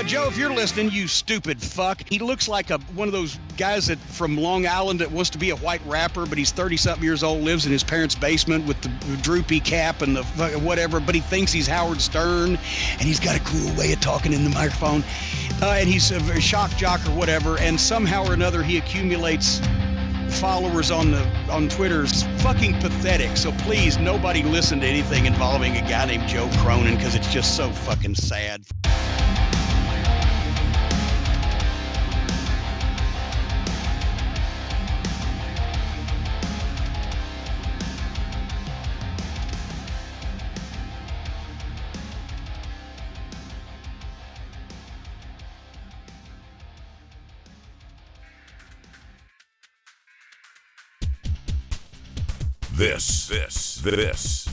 Joe, if you're listening, you stupid fuck. He looks like one of those guys that from Long Island that wants to be a white rapper, but he's 30-something years old, lives in his parents' basement with the droopy cap and the whatever, but he thinks he's Howard Stern, and he's got a cool way of talking in the microphone. And he's a shock jock or whatever, and somehow or another he accumulates followers on Twitter. It's fucking pathetic. So please, nobody listen to anything involving a guy named Joe Cronin, because it's just so fucking sad.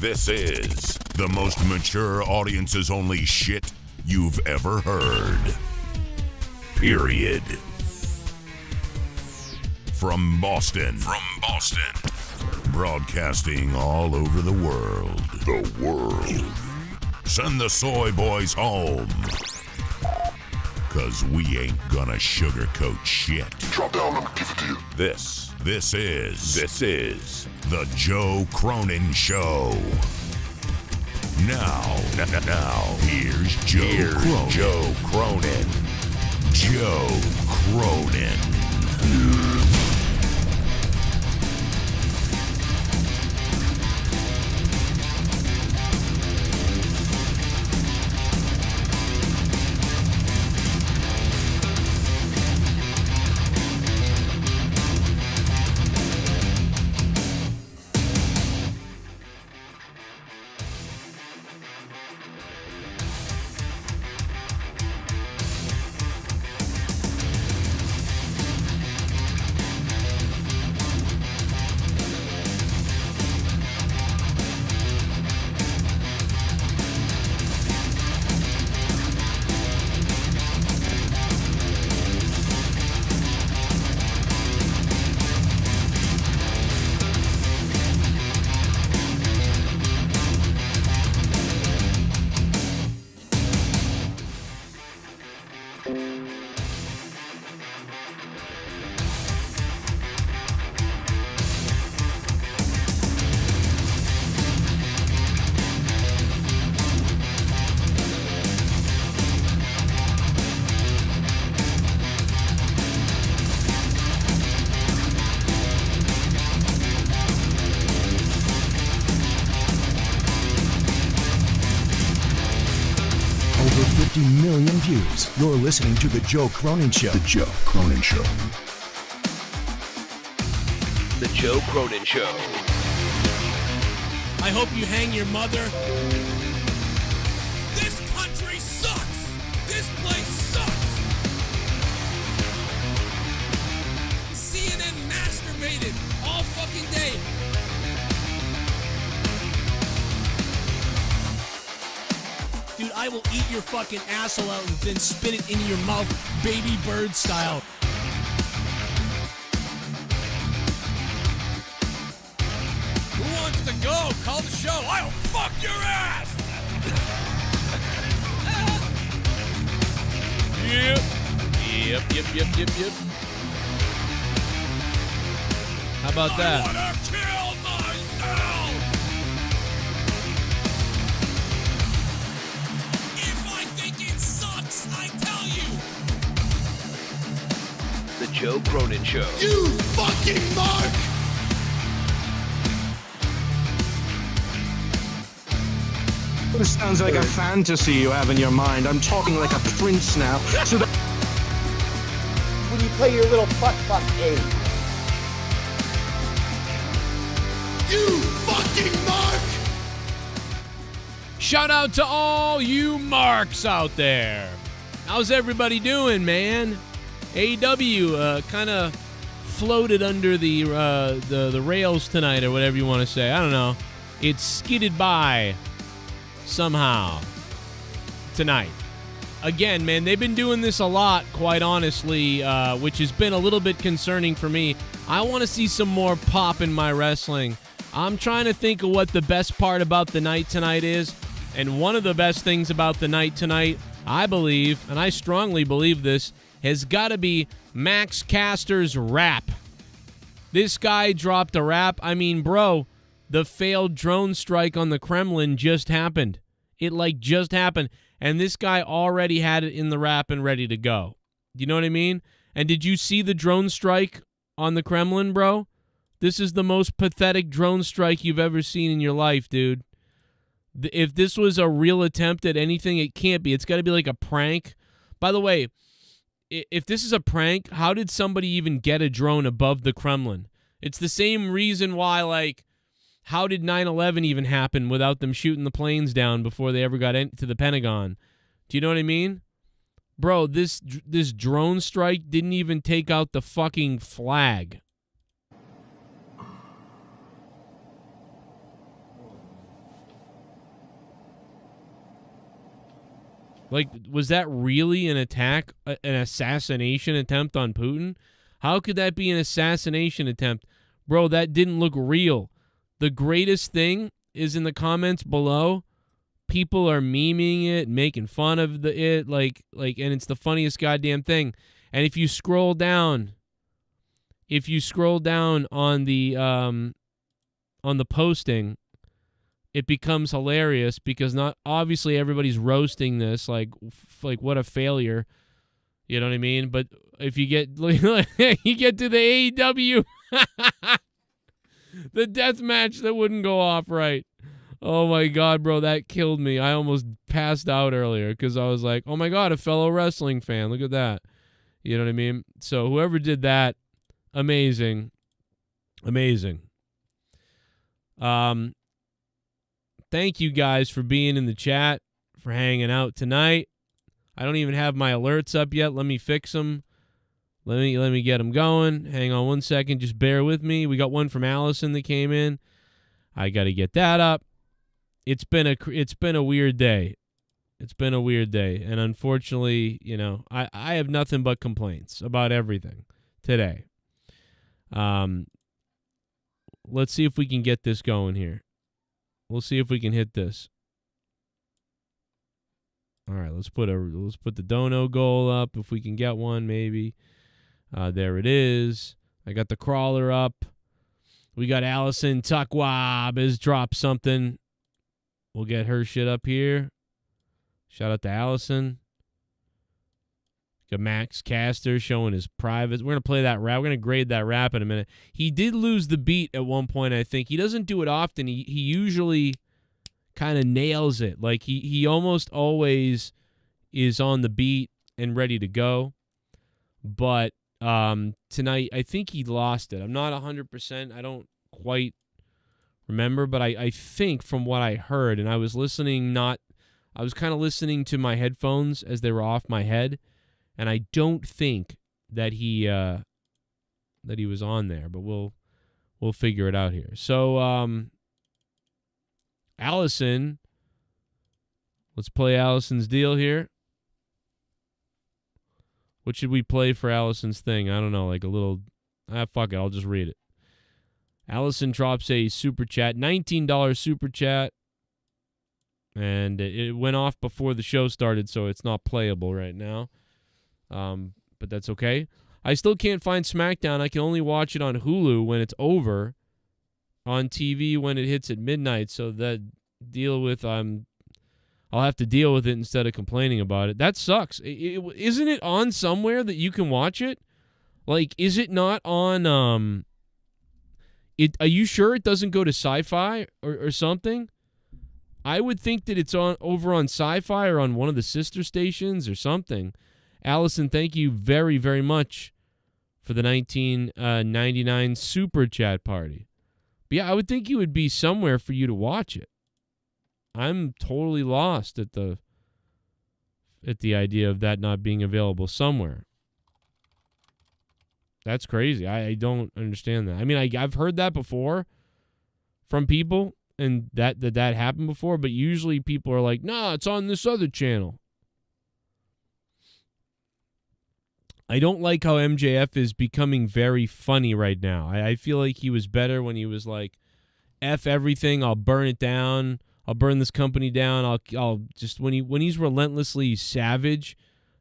This is the most mature audiences only shit you've ever heard. Period. From Boston. Broadcasting all over the world. Send the soy boys home. 'Cause we ain't gonna sugarcoat shit. Drop down, let me give it to you. This is the Joe Cronin Show. Now, here's Joe Cronin. Joe Cronin. Million views. You're listening to The Joe Cronin Show. The Joe Cronin Show. The Joe Cronin Show. I hope you hang your mother. This country sucks. This place sucks. CNN masturbated all fucking day. Dude, I will eat your fucking asshole out and then spit it into your mouth, baby bird style. Who wants to go? Call the show. I'll fuck your ass! Yep. How about that? I wanna kill myself! I tell you! The Joe Cronin Show. You fucking mark! This sounds like a fantasy you have in your mind. I'm talking like a prince now. So that when you play your little fuck game. You fucking mark! Shout out to all you marks out there. How's everybody doing, man? AEW kind of floated under the rails tonight, or whatever you want to say. I don't know. It skidded by somehow tonight. Again, man, they've been doing this a lot, quite honestly, which has been a little bit concerning for me. I want to see some more pop in my wrestling. I'm trying to think of what the best part about the night tonight is. And one of the best things about the night tonight I believe, and I strongly believe this, has got to be Max Caster's rap. This guy dropped a rap. I mean, bro, the failed drone strike on the Kremlin just happened. It, just happened. And this guy already had it in the rap and ready to go. You know what I mean? And did you see the drone strike on the Kremlin, bro? This is the most pathetic drone strike you've ever seen in your life, dude. If this was a real attempt at anything, it can't be. It's got to be like a prank. By the way, if this is a prank, how did somebody even get a drone above the Kremlin? It's the same reason why, how did 9/11 even happen without them shooting the planes down before they ever got to the Pentagon? Do you know what I mean? Bro, this drone strike didn't even take out the fucking flag. Was that really an attack, an assassination attempt on Putin? How could that be an assassination attempt? Bro, that didn't look real. The greatest thing is in the comments below, people are memeing it, making fun of it, and it's the funniest goddamn thing. And if you scroll down on the posting, it becomes hilarious because not obviously everybody's roasting this like what a failure, you know what I mean? But if you get you get to the AEW the death match that wouldn't go off right. Oh my god, bro, that killed me. I almost passed out earlier because I was like, oh my god, a fellow wrestling fan. Look at that. You know what I mean? So whoever did that, amazing. Thank you guys for being in the chat, for hanging out tonight. I don't even have my alerts up yet. Let me fix them. Let me get them going. Hang on one second. Just bear with me. We got one from Allison that came in. I got to get that up. It's been a weird day. It's been a weird day, and unfortunately, I have nothing but complaints about everything today. Let's see if we can get this going here. We'll see if we can hit this. All right, let's put the dono goal up if we can get one, maybe. There it is. I got the crawler up. We got Allison Tuckwab has dropped something. We'll get her shit up here. Shout out to Allison. Got Max Caster showing his privates. We're going to play that rap. We're going to grade that rap in a minute. He did lose the beat at one point, I think. He doesn't do it often. He usually kind of nails it. He almost always is on the beat and ready to go. But tonight, I think he lost it. I'm not 100%. I don't quite remember, but I think from what I heard, and I was listening I was kind of listening to my headphones as they were off my head, and I don't think that he was on there, but we'll figure it out here. So Allison, let's play Allison's deal here. What should we play for Allison's thing? I don't know, like a little... fuck it, I'll just read it. Allison drops a super chat, $19 super chat, and it went off before the show started, so it's not playable right now. But that's okay. I still can't find SmackDown. I can only watch it on Hulu when it's over, on TV when it hits at midnight, so that I'll have to deal with it instead of complaining about it. That sucks. Isn't it on somewhere that you can watch it? Is it not on... Are you sure it doesn't go to Sci-Fi or something? I would think that it's over on Sci-Fi or on one of the sister stations or something. Allison, thank you very, very much for the 1999 Super Chat party. But yeah, I would think it would be somewhere for you to watch it. I'm totally lost at the idea of that not being available somewhere. That's crazy. I don't understand that. I mean, I've heard that before from people, and that happened before, but usually people are like, nah, it's on this other channel. I don't like how MJF is becoming very funny right now. I feel like he was better when he was like, F everything, I'll burn it down, I'll burn this company down. I'll just when he's relentlessly savage,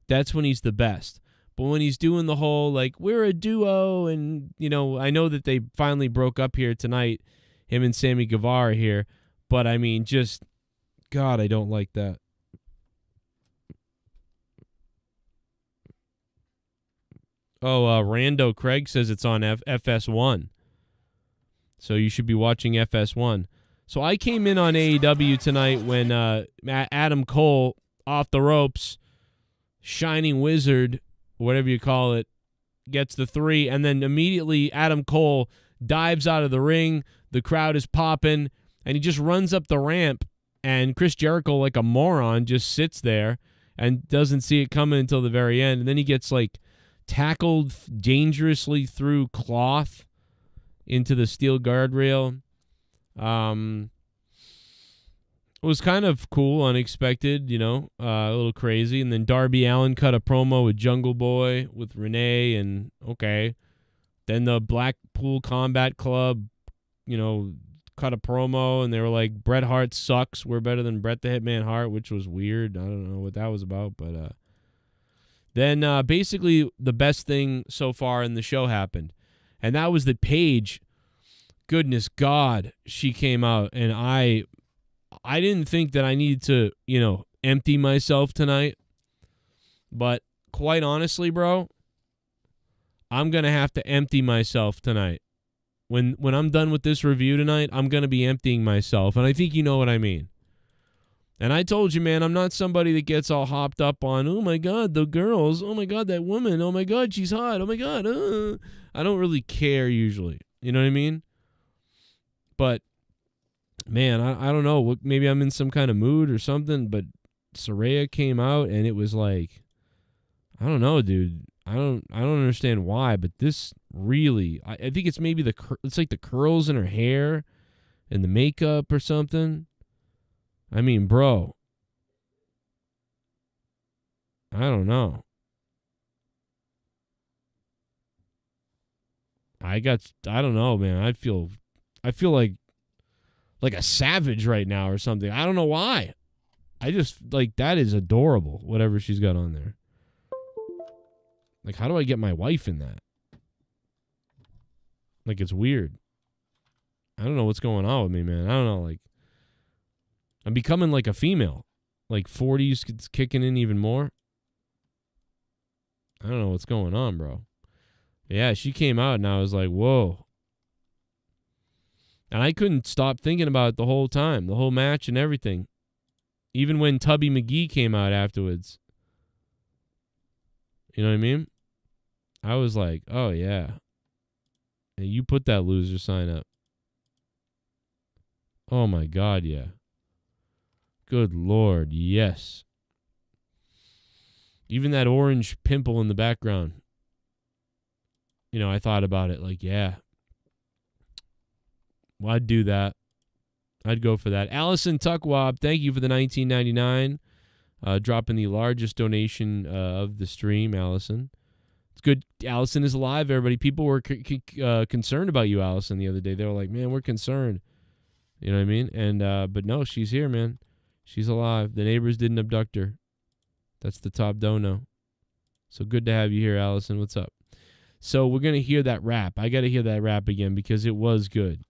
that's when he's the best. But when he's doing the whole like we're a duo, and I know that they finally broke up here tonight, him and Sammy Guevara here, but I mean, just God, I don't like that. Oh, Rando Craig says it's on FS1. So you should be watching FS1. So I came in on AEW tonight when Adam Cole, off the ropes, Shining Wizard, whatever you call it, gets the 3, and then immediately Adam Cole dives out of the ring. The crowd is popping, and he just runs up the ramp, and Chris Jericho, like a moron, just sits there and doesn't see it coming until the very end. And then he gets, like, tackled dangerously through cloth into the steel guardrail. It was kind of cool, unexpected, a little crazy. And then Darby Allin cut a promo with Jungle Boy, with Renee, and okay. Then the Blackpool Combat Club, cut a promo, and they were like, Bret Hart sucks. We're better than Bret the Hitman Hart, which was weird. I don't know what that was about, but then basically the best thing so far in the show happened. And that was that Paige, goodness God, she came out, and I didn't think that I needed to, empty myself tonight. But quite honestly, bro, I'm going to have to empty myself tonight. When I'm done with this review tonight, I'm going to be emptying myself. And I think you know what I mean. And I told you, man, I'm not somebody that gets all hopped up on, oh, my God, the girls. Oh, my God, that woman. Oh, my God, she's hot. Oh, my God. I don't really care usually. You know what I mean? But, man, I don't know. Maybe I'm in some kind of mood or something. But Soraya came out, and it was like, I don't know, dude. I don't understand why, but this really, I think it's maybe it's like the curls in her hair and the makeup or something. I mean, bro, I don't know. I don't know, man. I feel like a savage right now or something. I don't know why. I just, like, that is adorable, whatever she's got on there. Like, how do I get my wife in that? Like, it's weird. I don't know what's going on with me, man. I don't know, like, I'm becoming like a female. Like, 40s, it's kicking in even more. I don't know what's going on, bro. Yeah, she came out, and I was like, whoa. And I couldn't stop thinking about it the whole time, the whole match and everything. Even when Tubby McGee came out afterwards. You know what I mean? I was like, oh, yeah. And you put that loser sign up. Oh, my God, yeah. Good Lord, yes. Even that orange pimple in the background. I thought about it like, yeah. Well, I'd do that. I'd go for that. Allison Tuckwab, thank you for the $19.99. Dropping the largest donation of the stream, Allison. It's good. Allison is alive, everybody. People were concerned about you, Allison, the other day. They were like, man, we're concerned. You know what I mean? And but no, she's here, man. She's alive. The neighbors didn't abduct her. That's the top dono. So good to have you here, Allison. What's up? So we're going to hear that rap. I got to hear that rap again because it was good.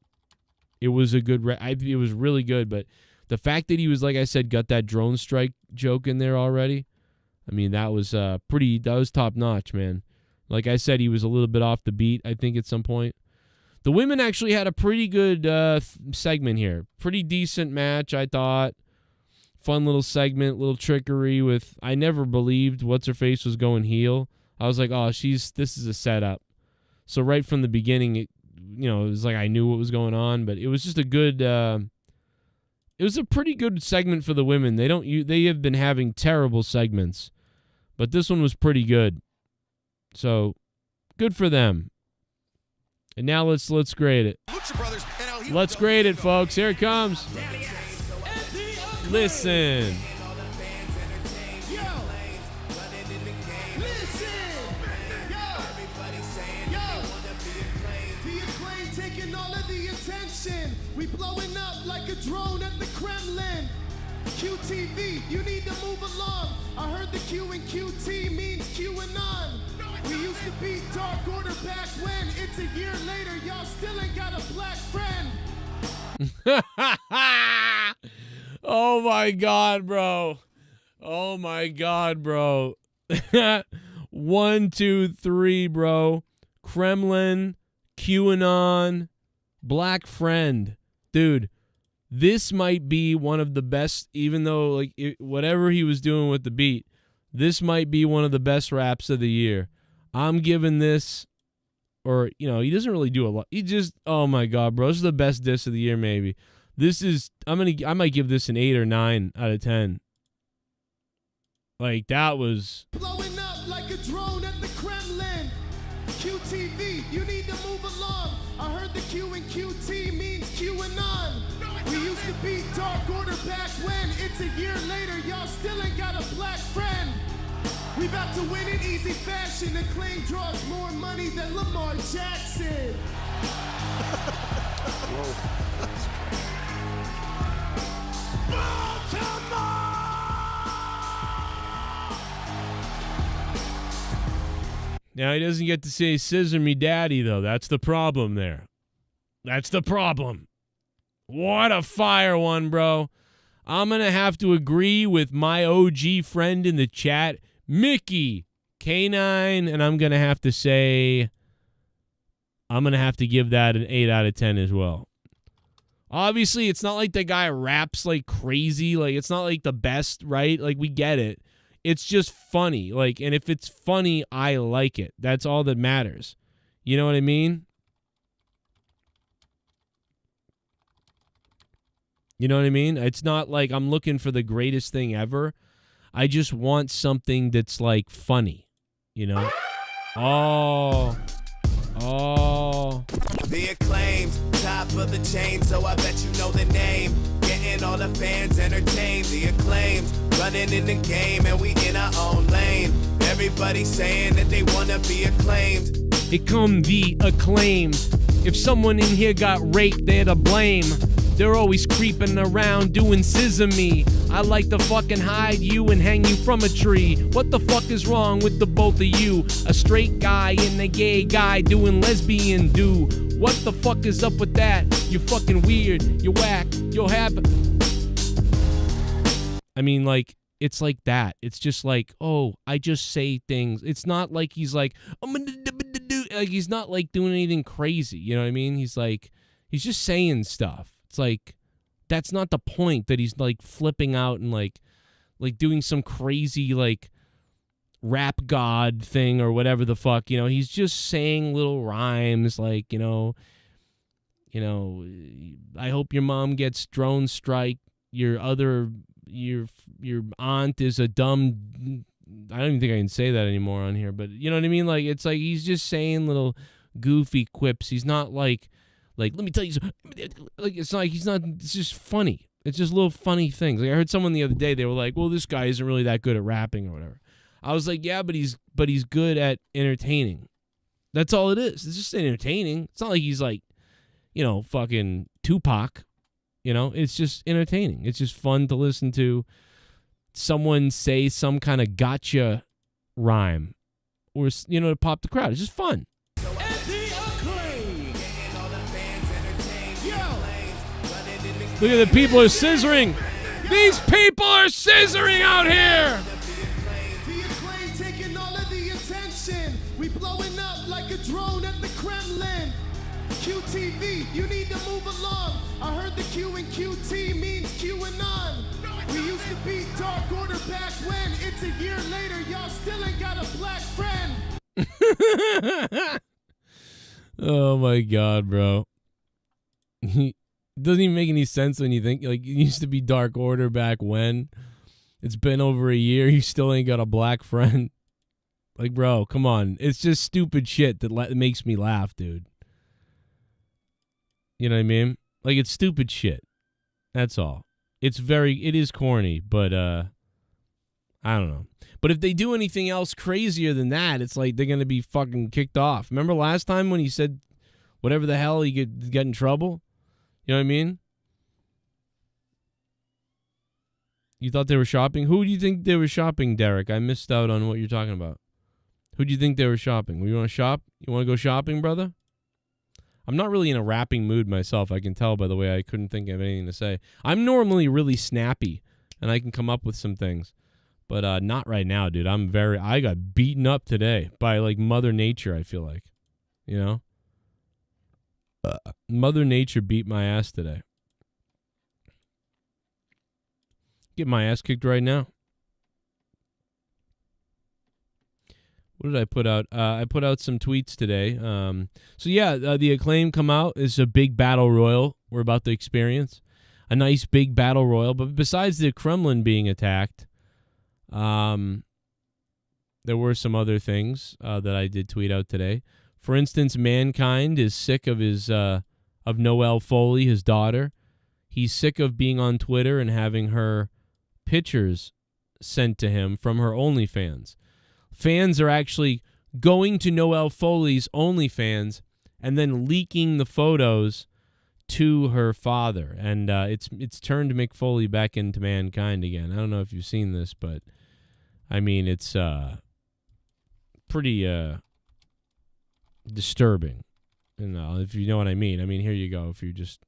It was a good rap. It was really good, but the fact that he was, like I said, got that drone strike joke in there already, I mean, that was that was top notch, man. Like I said, he was a little bit off the beat, I think, at some point. The women actually had a pretty good segment here. Pretty decent match, I thought. Fun little segment, little trickery with, I never believed What's-Her-Face was going heel. I was like, oh, this is a setup. So right from the beginning, it was like I knew what was going on, but it was just a good, it was a pretty good segment for the women. They have been having terrible segments, but this one was pretty good. So good for them. And now let's grade it. Let's grade it, folks. Here it comes. Listen. taking all of the attention. We blowing up like a drone at the Kremlin. QTV, you need to move along. I heard the Q in QT means QAnon. We used to be Dark Order back when. It's a year later, y'all still ain't got a black friend. Oh my God, bro. Oh my God, bro. 1, 2, 3, bro. Kremlin, QAnon, black friend. Dude, this might be one of the best, even though, like, whatever he was doing with the beat, this might be one of the best raps of the year. I'm giving this, or, you know, he doesn't really do a lot. He just, oh my God, bro. This is the best diss of the year, maybe. This is, I might give this an 8 or 9 out of 10. Like, that was... Blowing up like a drone at the Kremlin. QTV, you need to move along. I heard the Q in QT means QAnon. We used to be Dark Order back when. It's a year later, y'all still ain't got a black friend. We about to win in easy fashion. The claim draws more money than Lamar Jackson. Now, he doesn't get to say scissor me daddy, though. That's the problem there. That's the problem. What a fire one, bro. I'm going to have to agree with my OG friend in the chat, Mickey K9, and I'm going to have to say I'm going to have to give that an 8 out of 10 as well. Obviously, it's not like the guy raps like crazy. Like, it's not like the best, right? Like, we get it. It's just funny. Like, and if it's funny, I like it. That's all that matters. You know what I mean? You know what I mean? It's not like I'm looking for the greatest thing ever. I just want something that's, like, funny. You know? Oh. The acclaimed, top of the chain, so I bet you know the name. Getting all the fans entertained. The acclaimed, running in the game, and we in our own lane. Everybody saying that they wanna be acclaimed. It come the acclaimed. If someone in here got raped, they're to blame. They're always creeping around doing sesame. I like to fucking hide you and hang you from a tree. What the fuck is wrong with the both of you? A straight guy and a gay guy doing lesbian do. What the fuck is up with that? You're fucking weird. You're whack. You'll have... I mean, like, it's like that. It's just like, oh, I just say things. It's not like he's like, like, he's not like doing anything crazy. You know what I mean? He's like, he's just saying stuff. It's like, that's not the point, that he's like flipping out and like doing some crazy like rap god thing or whatever the fuck, you know. He's just saying little rhymes like, you know, I hope your mom gets drone strike, your aunt is a dumb, I don't even think I can say that anymore on here, but you know what I mean? Like, it's like he's just saying little goofy quips. He's not like, let me tell you, like, it's like he's not, it's just funny. It's just little funny things. Like, I heard someone the other day, they were like, well, this guy isn't really that good at rapping or whatever. I was like, yeah, but he's good at entertaining. That's all it is. It's just entertaining. It's not like he's like, you know, fucking Tupac. You know, it's just entertaining. It's just fun to listen to someone say some kind of gotcha rhyme or, you know, to pop the crowd. It's just fun. Look at the people are scissoring. These people are scissoring out here. The acclaim taking all of the attention. We blowing up like a drone at the Kremlin. QTV, you need to move along. I heard the Q in QT means QAnon. We used to be Dark Order back when. It's a year later, y'all still ain't got a black friend. Oh my God, bro. It doesn't even make any sense when you think, like, it used to be Dark Order back when. It's been over a year. You still ain't got a black friend. Like, bro, come on. It's just stupid shit that makes me laugh, dude. You know what I mean? Like, it's stupid shit. That's all. It is corny, but, I don't know. But if they do anything else crazier than that, it's like they're going to be fucking kicked off. Remember last time when he said whatever the hell, he get in trouble. You know what I mean? You thought they were shopping? Who do you think they were shopping, Derek? I missed out on what you're talking about. Who do you think they were shopping? You want to shop? You want to go shopping, brother? I'm not really in a rapping mood myself. I can tell by the way I couldn't think of anything to say. I'm normally really snappy, and I can come up with some things. But not right now, dude. I got beaten up today by, like, Mother Nature, I feel like. You know? Mother Nature beat my ass today. Get my ass kicked right now. What did I put out? I put out some tweets today. The Acclaim come out. It's a big battle royal we're about to experience. A nice big battle royal. But besides the Kremlin being attacked, there were some other things that I did tweet out today. For instance, Mankind is sick of of Noelle Foley, his daughter. He's sick of being on Twitter and having her pictures sent to him from her OnlyFans. Fans are actually going to Noelle Foley's OnlyFans and then leaking the photos to her father. And it's turned Mick Foley back into Mankind again. I don't know if you've seen this, but I mean, it's pretty disturbing. And if you know what I mean. I mean, here you go. If you just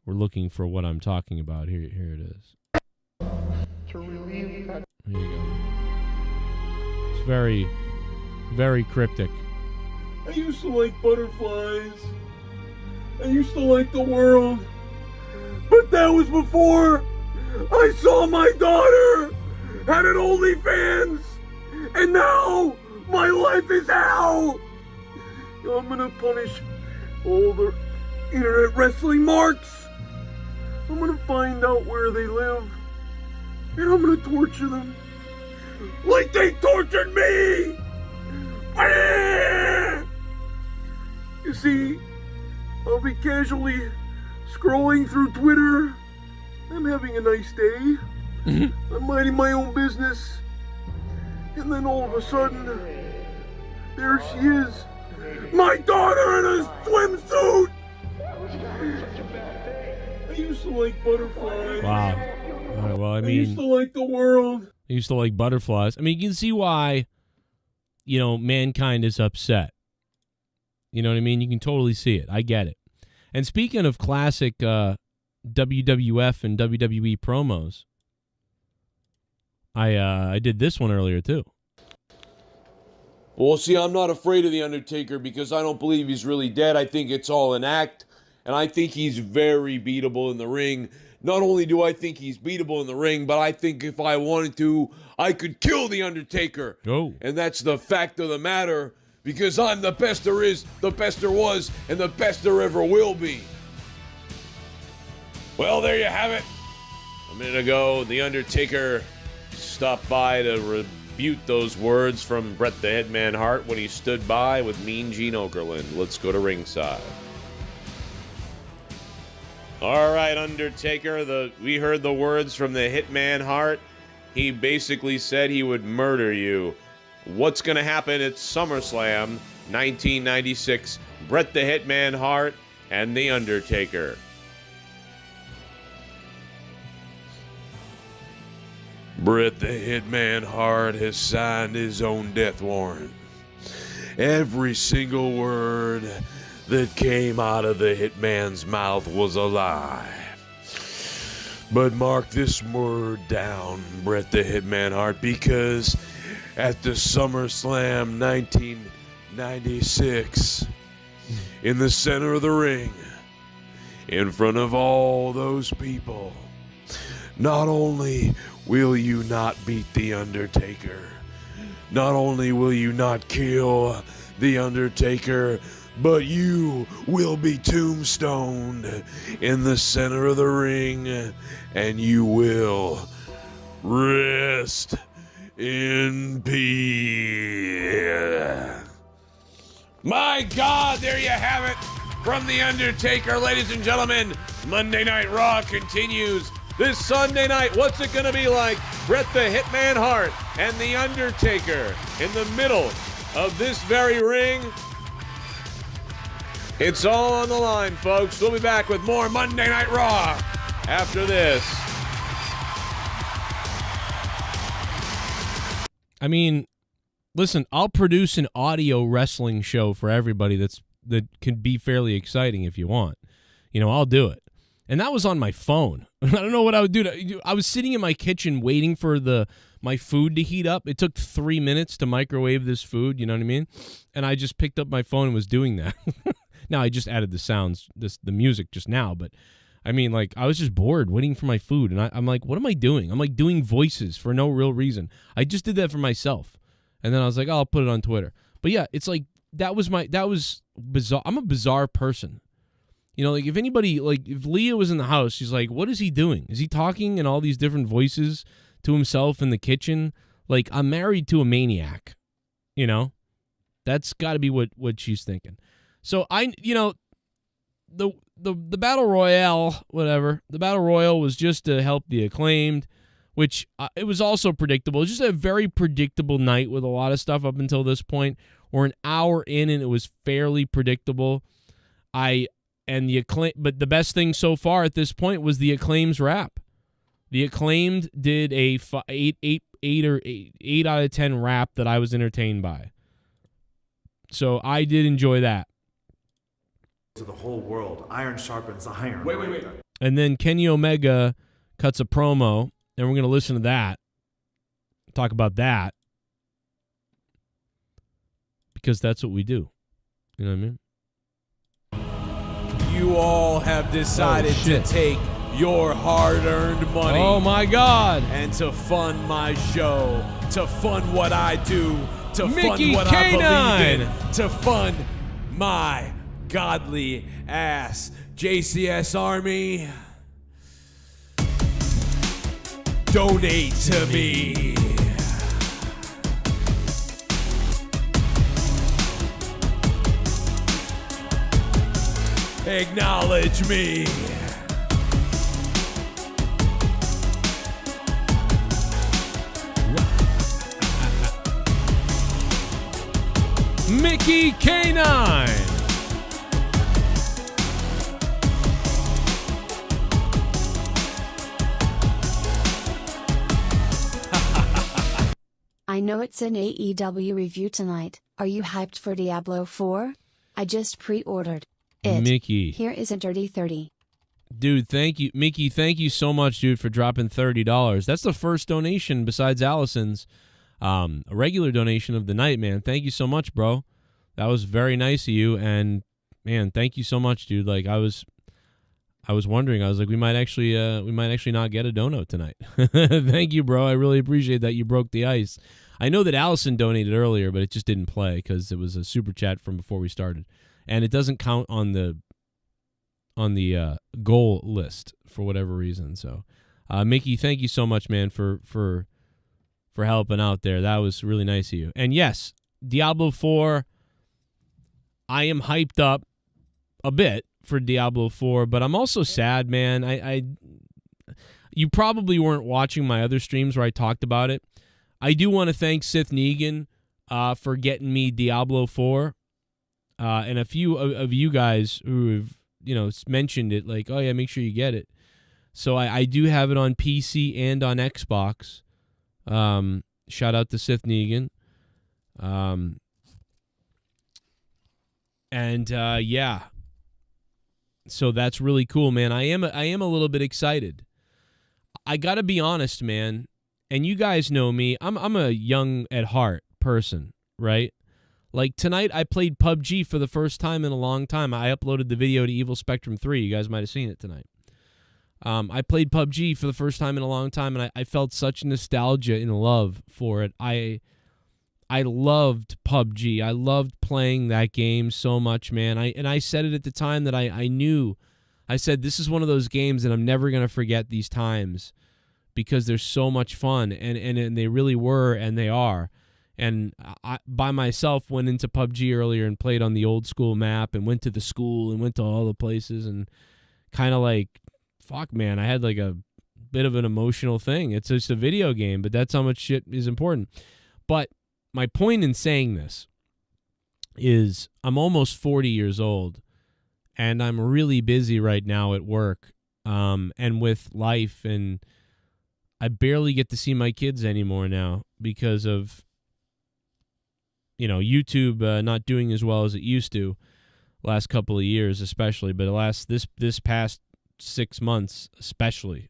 were looking for what I'm talking about, here it is. To relieve that. Here you go. It's very, very cryptic. I used to like butterflies. I used to like the world. But that was before I saw my daughter had an OnlyFans. And now my life is hell. I'm gonna punish all the internet wrestling marks. I'm gonna find out where they live. And I'm gonna torture them. Like they tortured me! You see, I'll be casually scrolling through Twitter. I'm having a nice day. I'm minding my own business. And then all of a sudden, there she is. My daughter in a swimsuit! I used to like butterflies. Wow. All right, well, I mean, I used to like the world. I used to like butterflies. I mean, you can see why, Mankind is upset. You know what I mean? You can totally see it. I get it. And speaking of classic WWF and WWE promos, I did this one earlier too. Well, see, I'm not afraid of The Undertaker because I don't believe he's really dead. I think it's all an act, and I think he's very beatable in the ring. Not only do I think he's beatable in the ring, but I think if I wanted to, I could kill The Undertaker. Oh. And that's the fact of the matter, because I'm the best there is, the best there was, and the best there ever will be. Well, there you have it. A minute ago, The Undertaker stopped by to rebut those words from Bret the Hitman Hart when he stood by with Mean Gene Okerlund. Let's go to ringside. All right, Undertaker, we heard the words from the Hitman Hart. He basically said he would murder you. What's going to happen at SummerSlam 1996? Bret the Hitman Hart and The Undertaker. Bret the Hitman Hart has signed his own death warrant. Every single word that came out of the Hitman's mouth was a lie. But mark this word down, Bret the Hitman Hart, because at the SummerSlam 1996, in the center of the ring, in front of all those people, not only will you not beat The Undertaker, not only will you not kill The Undertaker, but you will be tombstoned in the center of the ring, and you will rest in peace. My God, there you have it from The Undertaker, ladies and gentlemen. Monday Night Raw continues this Sunday night. What's it going to be like? Bret the Hitman Hart and The Undertaker in the middle of this very ring. It's all on the line, folks. We'll be back with more Monday Night Raw after this. I mean, listen, I'll produce an audio wrestling show for everybody that can be fairly exciting if you want. You know, I'll do it. And that was on my phone. I don't know what I would do. I was sitting in my kitchen waiting for my food to heat up. It took 3 minutes to microwave this food, you know what I mean? And I just picked up my phone and was doing that. Now, I just added the sounds, the music just now, but I mean, like, I was just bored waiting for my food, and I'm like, what am I doing? I'm like doing voices for no real reason. I just did that for myself, and then I was like, oh, I'll put it on Twitter. But yeah, it's like that was bizarre. I'm a bizarre person, you know. Like if Leah was in the house, she's like, what is he doing? Is he talking in all these different voices to himself in the kitchen? Like, I'm married to a maniac, you know. That's got to be what she's thinking. So the Battle Royale, whatever. The Battle Royal was just to help the Acclaimed, which it was also predictable. It was just a very predictable night with a lot of stuff up until this point. We're an hour in, and it was fairly predictable. But the best thing so far at this point was the Acclaim's rap. The Acclaimed did a 8 out of 10 rap that I was entertained by. So I did enjoy that. To the whole world. Iron sharpens iron. Wait. And then Kenny Omega cuts a promo, and we're going to listen to that. Talk about that. Because that's what we do. You know what I mean? You all have decided to take your hard-earned money. Oh, my God. And to fund my show, to fund what I do, to Mickey fund what K9. I believe in, to fund my godly ass. JCS Army, donate to me. Acknowledge me. Mickey K9. I know it's an AEW review tonight. Are you hyped for Diablo 4? I just pre-ordered it. Mickey. Here is a dirty 30. Dude, thank you. Mickey, thank you so much, dude, for dropping $30. That's the first donation besides Allison's. A regular donation of the night, man. Thank you so much, bro. That was very nice of you, and man, thank you so much, dude. Like I was wondering, I was like, we might actually not get a dono tonight. Thank you, bro. I really appreciate that you broke the ice. I know that Allison donated earlier, but it just didn't play because it was a super chat from before we started, and it doesn't count on the goal list for whatever reason. So, Mickey, thank you so much, man, for helping out there. That was really nice of you. And yes, Diablo 4, I am hyped up a bit for Diablo 4, but I'm also sad, man. You probably weren't watching my other streams where I talked about it. I do want to thank SITH NEGAN for getting me Diablo 4, and a few of you guys who have mentioned it, like, oh yeah, make sure you get it. So I do have it on PC and on Xbox. Shout out to SITH NEGAN. Yeah. So that's really cool, man. I am a little bit excited. I gotta be honest, man. And you guys know me. I'm a young at heart person, right? Like tonight, I played PUBG for the first time in a long time. I uploaded the video to Evil Spectrum 3. You guys might have seen it tonight. I played PUBG for the first time in a long time, and I felt such nostalgia and love for it. I loved PUBG. I loved playing that game so much, man. I said it at the time that I knew. I said, this is one of those games that I'm never going to forget these times because they're so much fun, and they really were, and they are. And I, by myself, went into PUBG earlier and played on the old school map and went to the school and went to all the places and kind of like, fuck, man, I had like a bit of an emotional thing. It's just a video game, but that's how much shit is important. But my point in saying this is I'm almost 40 years old, and I'm really busy right now at work, and with life, and I barely get to see my kids anymore now because of, YouTube not doing as well as it used to last couple of years, especially, but this past 6 months especially.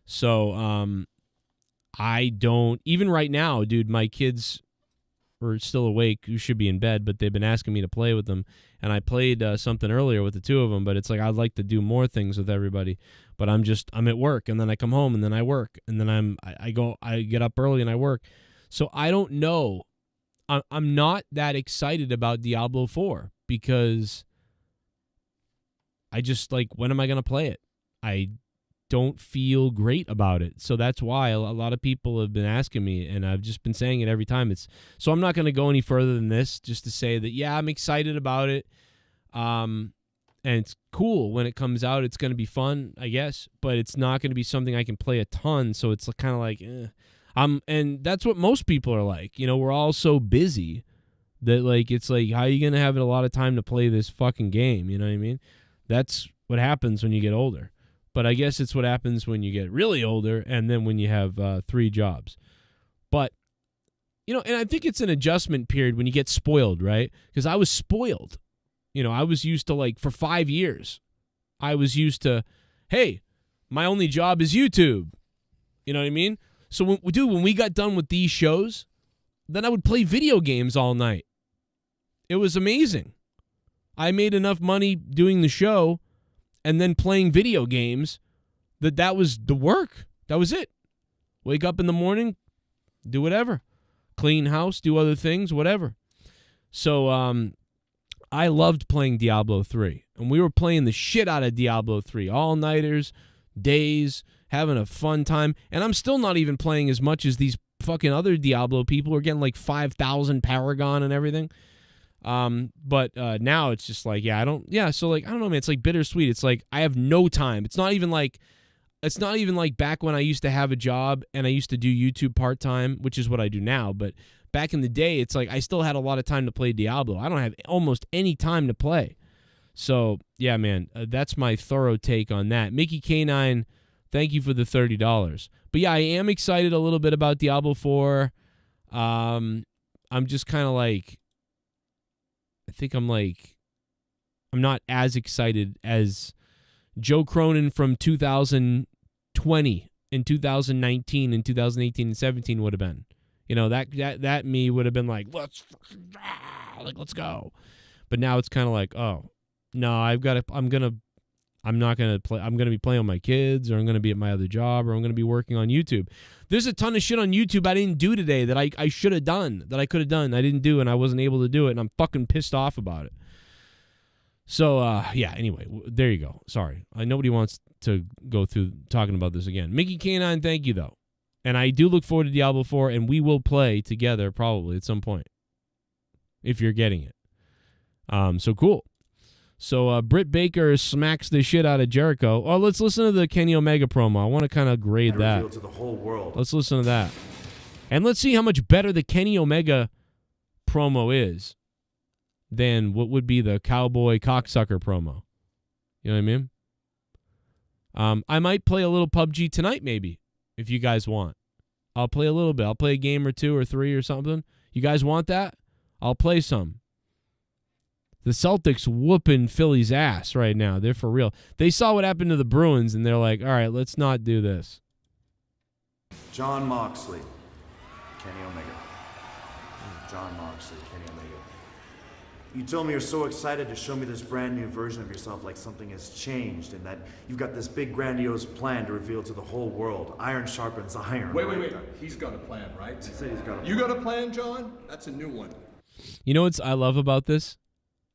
So I don't, even right now, dude, my kids are still awake, who should be in bed, but they've been asking me to play with them, and I played something earlier with the two of them, but it's like I'd like to do more things with everybody, but I'm at work, and then I come home, and then I work, and then I get up early and I work. So I don't know. I'm not that excited about Diablo 4 because I just, when am I going to play it? I don't feel great about it. So that's why a lot of people have been asking me, and I've just been saying it every time. So I'm not going to go any further than this, just to say that, yeah, I'm excited about it. And it's cool when it comes out. It's going to be fun, I guess, but it's not going to be something I can play a ton. So it's kind of like, and that's what most people are like. We're all so busy that, it's like, how are you going to have a lot of time to play this fucking game? You know what I mean? That's what happens when you get older. But I guess it's what happens when you get really older and then when you have 3 jobs. But, and I think it's an adjustment period when you get spoiled, right? Because I was spoiled. I was used to, for 5 years, I was used to, hey, my only job is YouTube. You know what I mean? So, when we got done with these shows, then I would play video games all night. It was amazing. I made enough money doing the show and then playing video games that was the work. That was it. Wake up in the morning, do whatever. Clean house, do other things, whatever. So I loved playing Diablo 3. And we were playing the shit out of Diablo 3. All-nighters, days, having a fun time. And I'm still not even playing as much as these fucking other Diablo people. We're getting 5,000 Paragon and everything. But now it's just so I don't know, man, it's bittersweet. It's I have no time. It's not even like back when I used to have a job and I used to do YouTube part-time, which is what I do now. But back in the day, it's I still had a lot of time to play Diablo. I don't have almost any time to play. So yeah, man, that's my thorough take on that. Mickey K9, thank you for the $30. But yeah, I am excited a little bit about Diablo 4. I'm just kind of I think I'm not as excited as Joe Cronin from 2020 and 2019 and 2018 and 17 would have been. That me would have been let's go. But now it's kind of oh, no, I'm not going to play. I'm going to be playing with my kids, or I'm going to be at my other job, or I'm going to be working on YouTube. There's a ton of shit on YouTube I didn't do today that I should have done, that I could have done. I didn't do, and I wasn't able to do it, and I'm fucking pissed off about it. So, yeah, anyway, there you go. Sorry. Nobody wants to go through talking about this again. Mickey K9, thank you, though. And I do look forward to Diablo 4, and we will play together probably at some point, if you're getting it. So cool. So Britt Baker smacks the shit out of Jericho. Oh, let's listen to the Kenny Omega promo. I want to kind of grade that. To the whole world. Let's listen to that. And let's see how much better the Kenny Omega promo is than what would be the cowboy cocksucker promo. You know what I mean? I might play a little PUBG tonight, maybe, if you guys want. I'll play a little bit. I'll play a game or 2 or 3 or something. You guys want that? I'll play some. The Celtics whooping Philly's ass right now. They're for real. They saw what happened to the Bruins, and they're like, all right, let's not do this. Jon Moxley, Kenny Omega. Jon Moxley, Kenny Omega. You told me you're so excited to show me this brand new version of yourself, like something has changed, and that you've got this big grandiose plan to reveal to the whole world. Iron sharpens iron. Wait. He's got a plan, right? He said he's got a plan. You got a plan, John? That's a new one. You know what I love about this?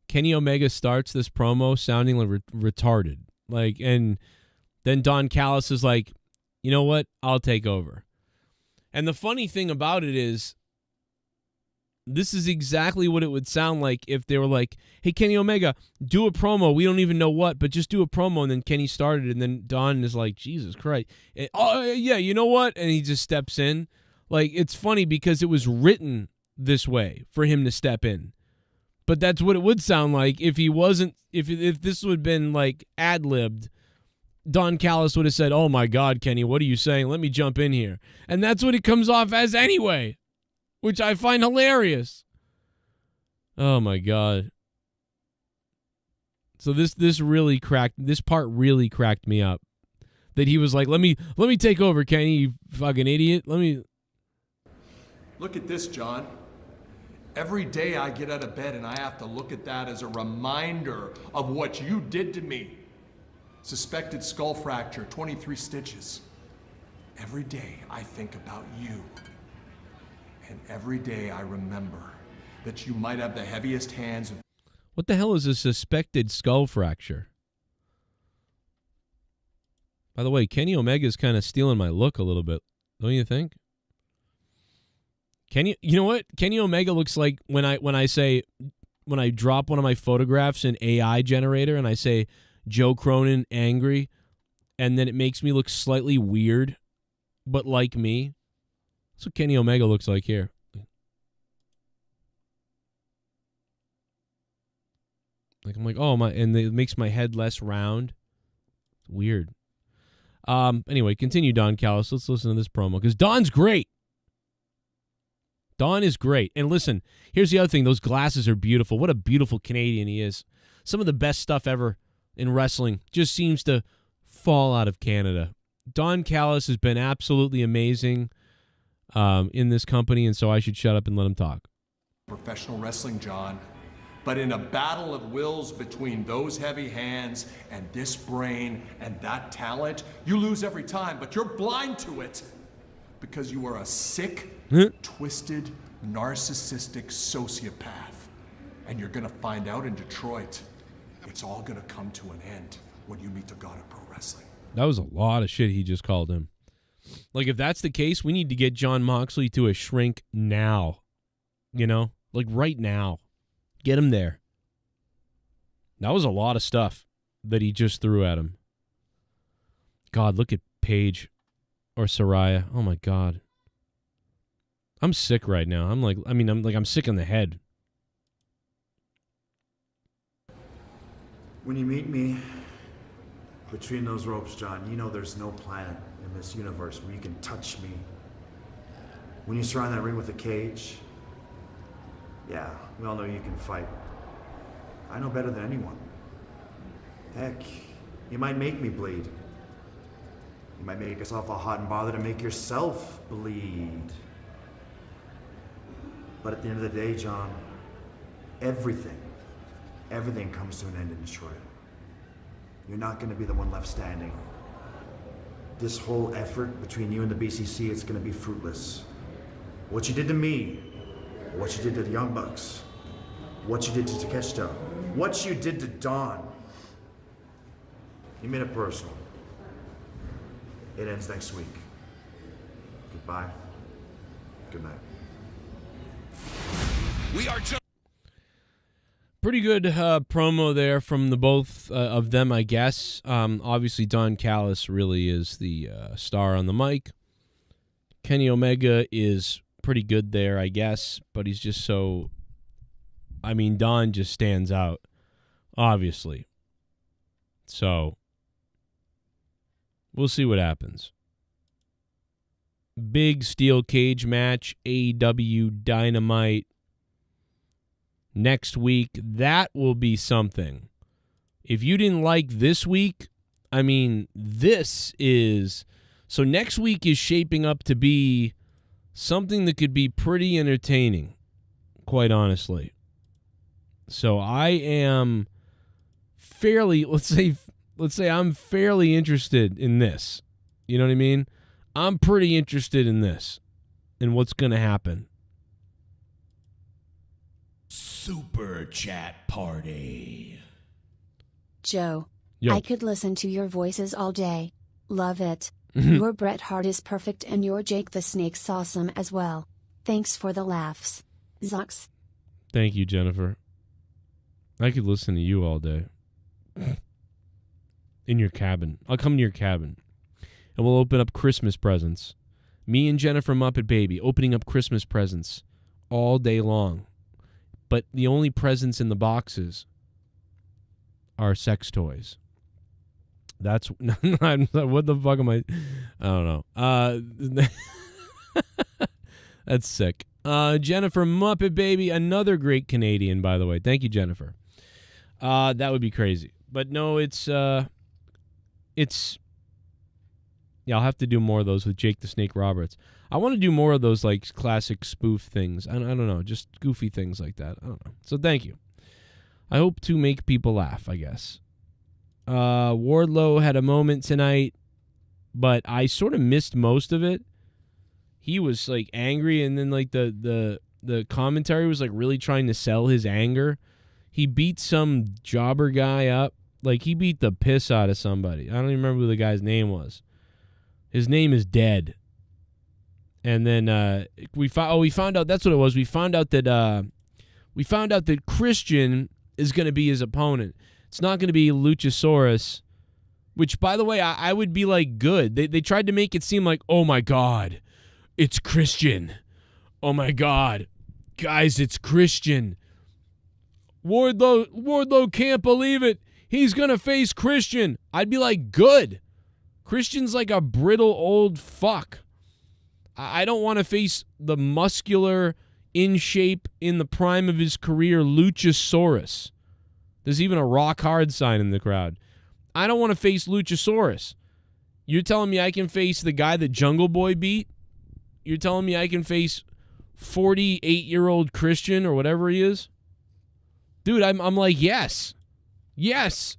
Kenny Omega starts this promo sounding like retarded. And then Don Callis is like, you know what? I'll take over. And the funny thing about it is, this is exactly what it would sound like if they were like, hey, Kenny Omega, do a promo. We don't even know what, but just do a promo. And then Kenny started, and then Don is like, Jesus Christ. And, oh, yeah, you know what? And he just steps in. It's funny because it was written this way for him to step in. But that's what it would sound like if he wasn't, if this would have been like ad-libbed. Don Callis would have said, "Oh my God, Kenny, what are you saying? Let me jump in here." And that's what it comes off as anyway, which I find hilarious. Oh my God. So this part really cracked me up. That he was like, let me take over, Kenny, you fucking idiot. Look at this, John. Every day I get out of bed and I have to look at that as a reminder of what you did to me. Suspected skull fracture, 23 stitches. Every day I think about you. And every day I remember that you might have the heaviest hands. What the hell is a suspected skull fracture? By the way, Kenny Omega's kind of stealing my look a little bit, don't you think? You know what? Kenny Omega looks like when I drop one of my photographs in AI generator and I say Joe Cronin angry, and then it makes me look slightly weird, but like me. That's what Kenny Omega looks like here. Like I'm like, oh my, and it makes my head less round. It's weird. Anyway, continue, Don Callis. Let's listen to this promo because Don's great. Don is great. And listen, here's the other thing. Those glasses are beautiful. What a beautiful Canadian he is. Some of the best stuff ever in wrestling just seems to fall out of Canada. Don Callis has been absolutely amazing in this company, and so I should shut up and let him talk. Professional wrestling, John. But in a battle of wills between those heavy hands and this brain and that talent, you lose every time, but you're blind to it because you are a sick, twisted, narcissistic sociopath. And you're going to find out in Detroit. It's all going to come to an end when you meet the god of pro wrestling. That was a lot of shit he just called him. Like, if that's the case, we need to get Jon Moxley to a shrink now. You know? Like, right now. Get him there. That was a lot of stuff that he just threw at him. God, look at Paige or Soraya. Oh, my God. I'm sick right now. I'm sick in the head. When you meet me between those ropes, John, you know there's no planet in this universe where you can touch me. When you surround that ring with a cage, yeah, we all know you can fight. I know better than anyone. Heck, you might make me bleed. You might make yourself all hot and bothered to make yourself bleed. But at the end of the day, John, everything comes to an end in Detroit. You're not going to be the one left standing. This whole effort between you and the BCC, it's going to be fruitless. What you did to me, what you did to the Young Bucks, what you did to Takeshita, what you did to Don, you made it personal. It ends next week. Goodbye. Good night. We are just pretty good promo there from the both of them, I guess. Obviously, Don Callis really is the star on the mic. Kenny Omega is pretty good there, I guess, but he's just so... I mean, Don just stands out, obviously. So, we'll see what happens. Big steel cage match, AEW Dynamite. Next week, that will be something. If you didn't like this week, I mean, this is... So next week is shaping up to be something that could be pretty entertaining, quite honestly. So I am fairly, let's say I'm fairly interested in this. You know what I mean? I'm pretty interested in this and what's going to happen. Super Chat Party. Joe, Yo. I could listen to your voices all day. Love it. Your Bret Hart is perfect and your Jake the Snake's awesome as well. Thanks for the laughs. Zucks. Thank you, Jennifer. I could listen to you all day. In your cabin. I'll come to your cabin. And we'll open up Christmas presents. Me and Jennifer Muppet Baby opening up Christmas presents all day long. but the only presents in the boxes are sex toys. That's what the fuck am I don't know. That's sick. Jennifer Muppet Baby, another great Canadian, by the way. Thank you, Jennifer. That would be crazy. But no, it's yeah, I'll have to do more of those with Jake the Snake Roberts. I want to do more of those like classic spoof things. I don't know, just goofy things like that. I don't know. So thank you. I hope to make people laugh, I guess. Wardlow had a moment tonight, but I sort of missed most of it. He was like angry, and then like the commentary was like really trying to sell his anger. He beat some jobber guy up. Like he beat the piss out of somebody. I don't even remember who the guy's name was. His name is Dead. And then we found out that's what it was. We found out that Christian is going to be his opponent. It's not going to be Luchasaurus, which, by the way, I would be like good. They tried to make it seem like, oh my God, it's Christian. Oh my God, guys, it's Christian. Wardlow can't believe it. He's going to face Christian. I'd be like, good. Christian's like a brittle old fuck. I don't want to face the muscular, in shape, in the prime of his career, Luchasaurus. There's even a rock hard sign in the crowd. I don't want to face Luchasaurus. You're telling me I can face the guy that Jungle Boy beat? You're telling me I can face 48-year-old Christian or whatever he is? Dude, I'm like, yes. Yes.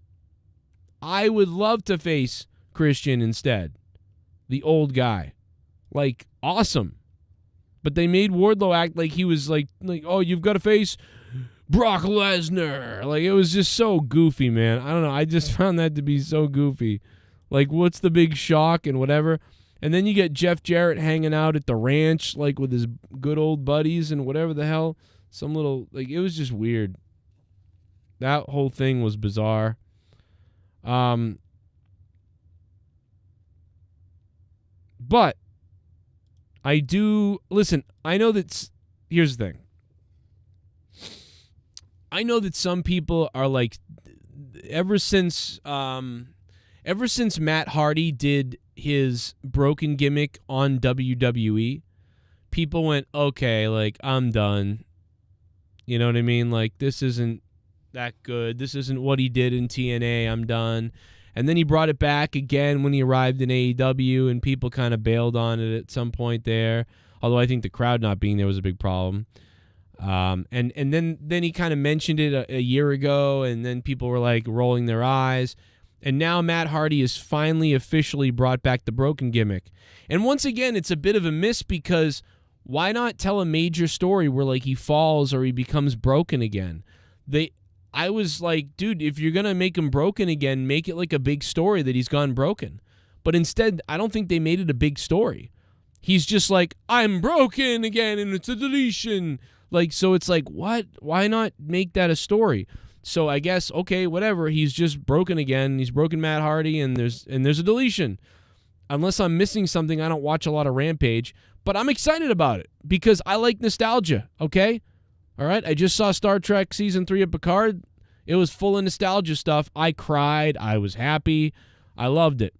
I would love to face Christian instead. The old guy. Like, awesome. But they made Wardlow act like he was like, oh, you've got to face Brock Lesnar. Like, it was just so goofy, man. I don't know. I just found that to be so goofy. Like, what's the big shock and whatever? And then you get Jeff Jarrett hanging out at the ranch, like, with his good old buddies and whatever the hell. Some little, like, it was just weird. That whole thing was bizarre. But I do, listen, I know that, here's the thing. I know that some people are like, ever since Matt Hardy did his broken gimmick on WWE, people went, okay, like, I'm done. You know what I mean? Like, this isn't that good. This isn't what he did in TNA. I'm done. And then he brought it back again when he arrived in AEW, and people kind of bailed on it at some point there. Although I think the crowd not being there was a big problem. And then he kind of mentioned it a year ago, and then people were like rolling their eyes. And now Matt Hardy is finally officially brought back the broken gimmick. And once again, it's a bit of a miss because why not tell a major story where like he falls or he becomes broken again? I was like, dude, if you're going to make him broken again, make it like a big story that he's gone broken. But instead, I don't think they made it a big story. He's just like, I'm broken again, and it's a deletion. Like, so it's like, what? Why not make that a story? So I guess, okay, whatever. He's just broken again. He's broken Matt Hardy, and there's a deletion. Unless I'm missing something, I don't watch a lot of Rampage. But I'm excited about it because I like nostalgia, okay? All right, I just saw Star Trek Season 3 of Picard. It was full of nostalgia stuff. I cried. I was happy. I loved it,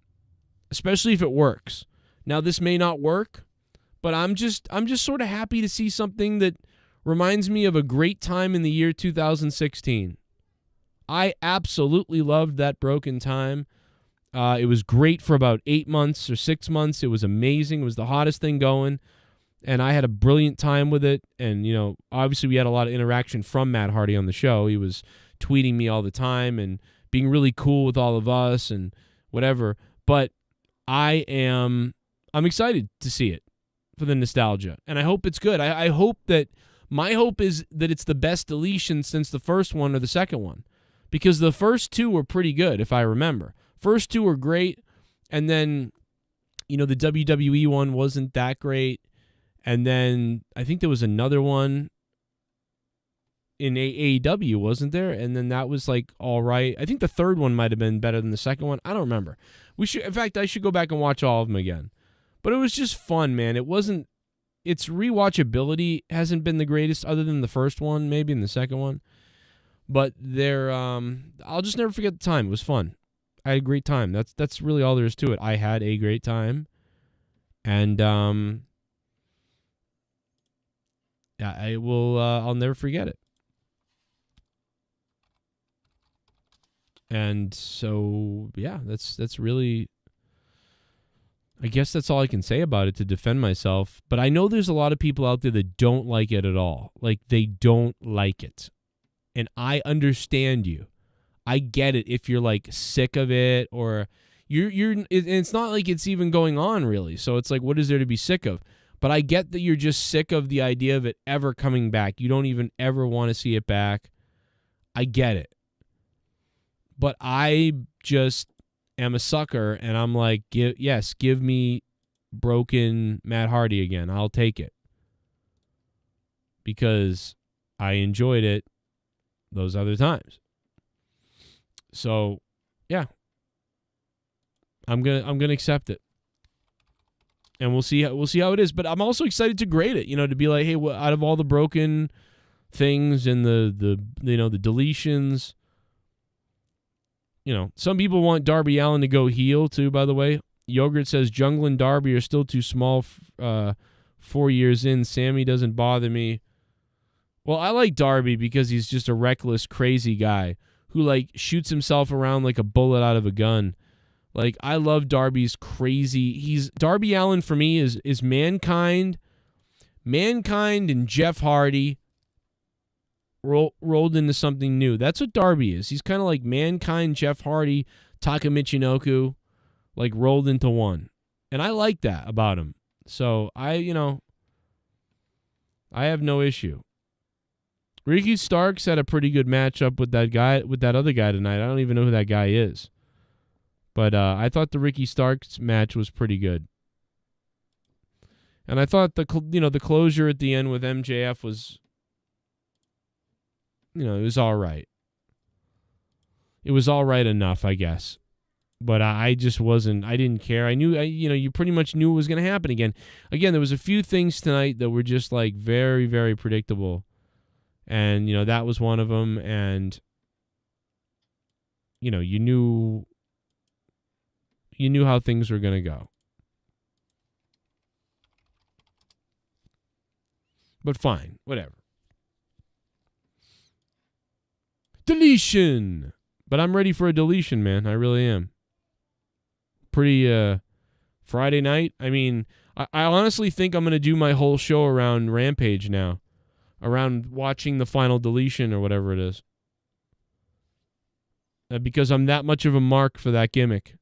especially if it works. Now, this may not work, but I'm just sort of happy to see something that reminds me of a great time in the year 2016. I absolutely loved that broken time. It was great for about 8 months or 6 months. It was amazing. It was the hottest thing going. And I had a brilliant time with it. And, you know, obviously we had a lot of interaction from Matt Hardy on the show. He was tweeting me all the time and being really cool with all of us and whatever. But I'm excited to see it for the nostalgia. And I hope it's good. I hope that, my hope is that it's the best deletion since the first one or the second one. Because the first two were pretty good, if I remember. First two were great. And then, you know, the WWE one wasn't that great. And then I think there was another one in AEW, wasn't there? And then that was like all right. I think the third one might have been better than the second one. I don't remember. In fact, I should go back and watch all of them again. But it was just fun, man. It wasn't its rewatchability hasn't been the greatest, other than the first one, maybe, and the second one. But I'll just never forget the time. It was fun. I had a great time. That's really all there is to it. I had a great time, and I will. I'll never forget it. And so, yeah, that's really. I guess that's all I can say about it to defend myself. But I know there's a lot of people out there that don't like it at all. Like, they don't like it. And I understand you. I get it if you're, like, sick of it, or and it's not like it's even going on, really. So it's like, what is there to be sick of? But I get that you're just sick of the idea of it ever coming back. You don't even ever want to see it back. I get it. But I just am a sucker, and I'm like, give me broken Matt Hardy again. I'll take it. Because I enjoyed it those other times. So, yeah. I'm gonna accept it. And we'll see how it is. But I'm also excited to grade it, to be like, hey, out of all the broken things and the deletions, some people want Darby Allin to go heel too, by the way. Yogurt says Jungle and Darby are still too small 4 years in. Sammy doesn't bother me. Well, I like Darby because he's just a reckless, crazy guy who, like, shoots himself around like a bullet out of a gun. Like, I love Darby's crazy. Darby Allin for me is Mankind and Jeff Hardy rolled into something new. That's what Darby is. He's kind of like Mankind, Jeff Hardy, Taka Michinoku, like rolled into one. And I like that about him. So I have no issue. Ricky Starks had a pretty good matchup with that other guy tonight. I don't even know who that guy is. But I thought the Ricky Starks match was pretty good. And I thought the closure at the end with MJF was, it was all right. It was all right enough, I guess. But I just wasn't, I didn't care. I knew, you pretty much knew it was going to happen again. Again, there was a few things tonight that were just like very, very predictable. And, that was one of them. And, you knew how things were going to go. But fine, whatever. Deletion! But I'm ready for a deletion, man. I really am. Pretty, Friday night. I mean, I honestly think I'm going to do my whole show around Rampage now. Around watching the final deletion or whatever it is. Because I'm that much of a mark for that gimmick.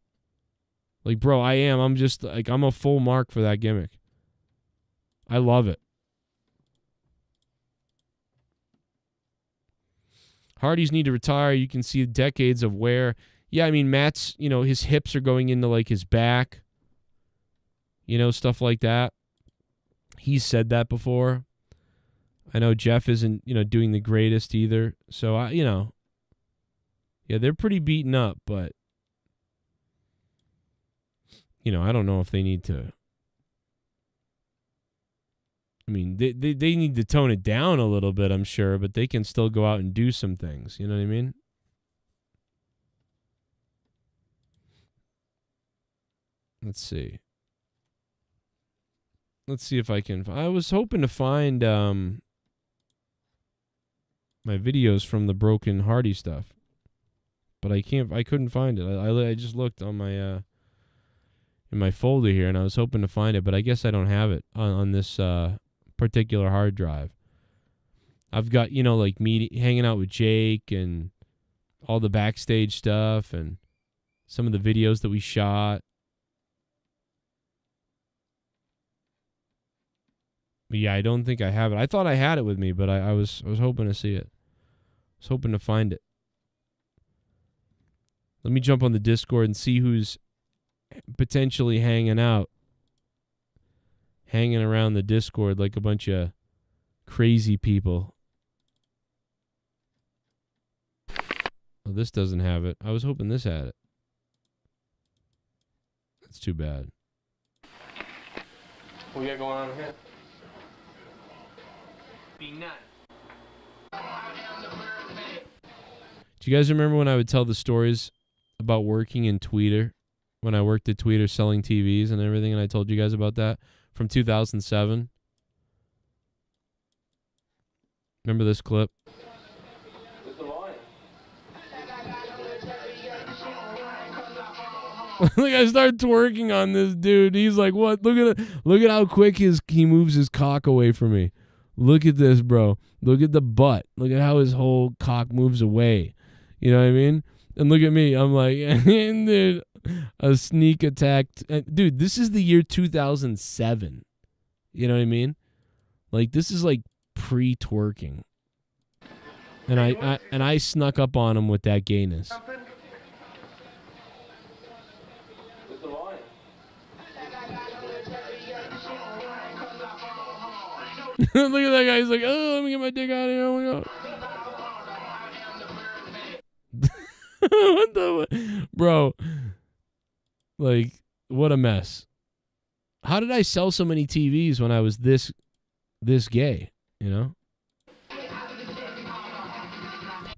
Like, bro, I am. I'm just, like, I'm a full mark for that gimmick. I love it. Hardys need to retire. You can see decades of wear. Yeah, I mean, Matt's, his hips are going into, like, his back. Stuff like that. He's said that before. I know Jeff isn't, doing the greatest either. So, yeah, they're pretty beaten up, but, I don't know if they need to. I mean, they need to tone it down a little bit, I'm sure, but they can still go out and do some things. You know what I mean? Let's see. Let's see if I can. I was hoping to find my videos from the Broken Hardy stuff, but I couldn't find it. I just looked on my in my folder here, and I was hoping to find it, but I guess I don't have it on this particular hard drive. I've got, like me hanging out with Jake and all the backstage stuff and some of the videos that we shot. But yeah, I don't think I have it. I thought I had it with me, but I was hoping to see it. I was hoping to find it. Let me jump on the Discord and see who's potentially hanging around the Discord like a bunch of crazy people. Oh, this doesn't have it. I was hoping this had it. That's too bad. What we got going on here? be nice. Do you guys remember when I would tell the stories about working in Tweeter? When I worked at Tweeter selling TVs and everything, and I told you guys about that from 2007? Remember this clip? Like I start twerking on this dude. He's like, "What? Look at how quick he moves his cock away from me. Look at this, bro. Look at the butt. Look at how his whole cock moves away." You know what I mean? And look at me. I'm like, dude, a sneak attack. Dude, this is the year 2007. You know what I mean? Like this is like pre-twerking. And I snuck up on him with that gayness. Look at that guy. He's like, "Oh, let me get my dick out of here. Oh my god." What the bro? Like, what a mess. How did I sell so many TVs when I was this gay, you know?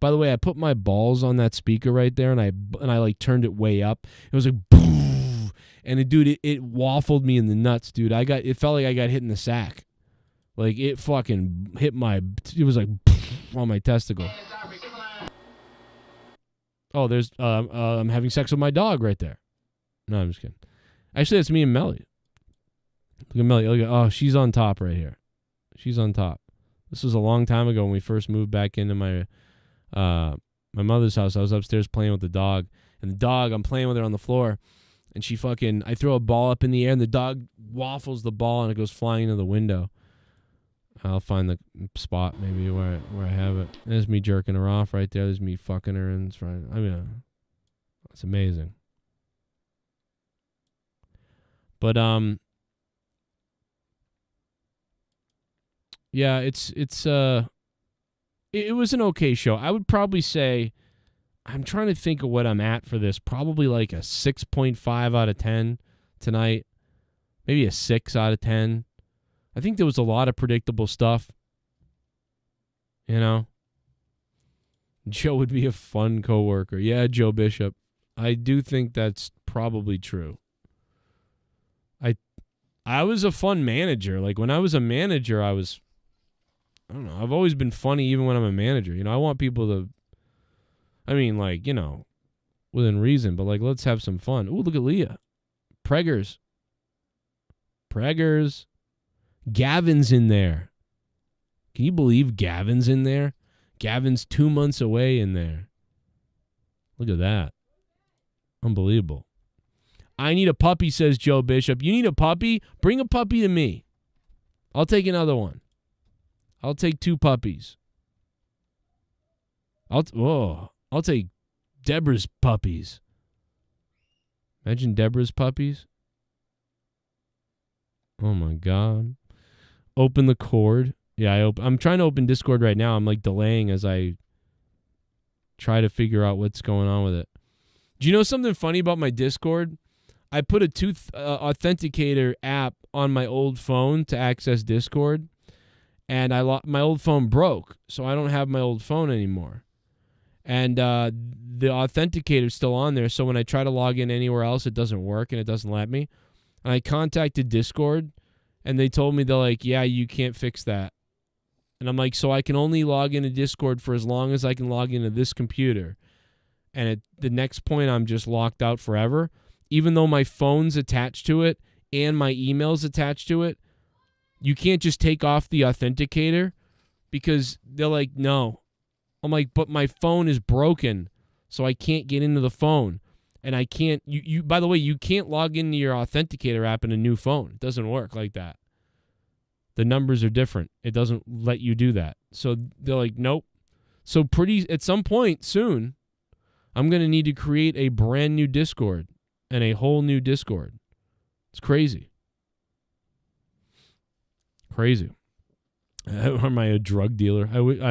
By the way, I put my balls on that speaker right there, and I like turned it way up. It was like boom, and it waffled me in the nuts, dude. It felt like I got hit in the sack. Like it fucking hit it was like on my testicle. Oh, there's I'm having sex with my dog right there. No, I'm just kidding. Actually, it's me and Melly. Look at Melly. Oh, she's on top right here. She's on top. This was a long time ago when we first moved back into my mother's house. I was upstairs playing with the dog, and the dog, I'm playing with her on the floor, and I throw a ball up in the air, and the dog waffles the ball, and it goes flying into the window. I'll find the spot maybe where I have it. There's me jerking her off right there. There's me fucking her, and it's amazing. But yeah, it was an okay show. I would probably say, I'm trying to think of what I'm at for this. Probably like a 6.5 out of 10 tonight. Maybe a 6 out of 10. I think there was a lot of predictable stuff. You know? Joe would be a fun coworker. Yeah, Joe Bishop. I do think that's probably true. I was a fun manager. Like when I was a manager, I don't know. I've always been funny even when I'm a manager. You know, I want people to, within reason, but like, let's have some fun. Ooh, look at Leah. Preggers. Gavin's in there. Can you believe Gavin's in there? Gavin's 2 months away in there. Look at that. Unbelievable. I need a puppy, says Joe Bishop. You need a puppy? Bring a puppy to me. I'll take another one. I'll take 2 puppies. I'll take Deborah's puppies. Imagine Deborah's puppies. Oh my God. Open the cord. Yeah, I'm trying to open Discord right now. I'm like delaying as I try to figure out what's going on with it. Do you know something funny about my Discord? I put a authenticator app on my old phone to access Discord, and my old phone broke, so I don't have my old phone anymore. And the authenticator's still on there, so when I try to log in anywhere else, it doesn't work, and it doesn't let me. And I contacted Discord, and they told me, they're like, yeah, you can't fix that. And I'm like, so I can only log into Discord for as long as I can log into this computer. And at the next point, I'm just locked out forever. Even though my phone's attached to it and my email's attached to it, you can't just take off the authenticator because they're like, no. I'm like, but my phone is broken, so I can't get into the phone. And I can't, by the way, you can't log into your authenticator app in a new phone. It doesn't work like that. The numbers are different. It doesn't let you do that. So they're like, nope. So at some point soon, I'm going to need to create a brand new Discord and a whole new Discord. It's crazy. Crazy. Am I a drug dealer? I wish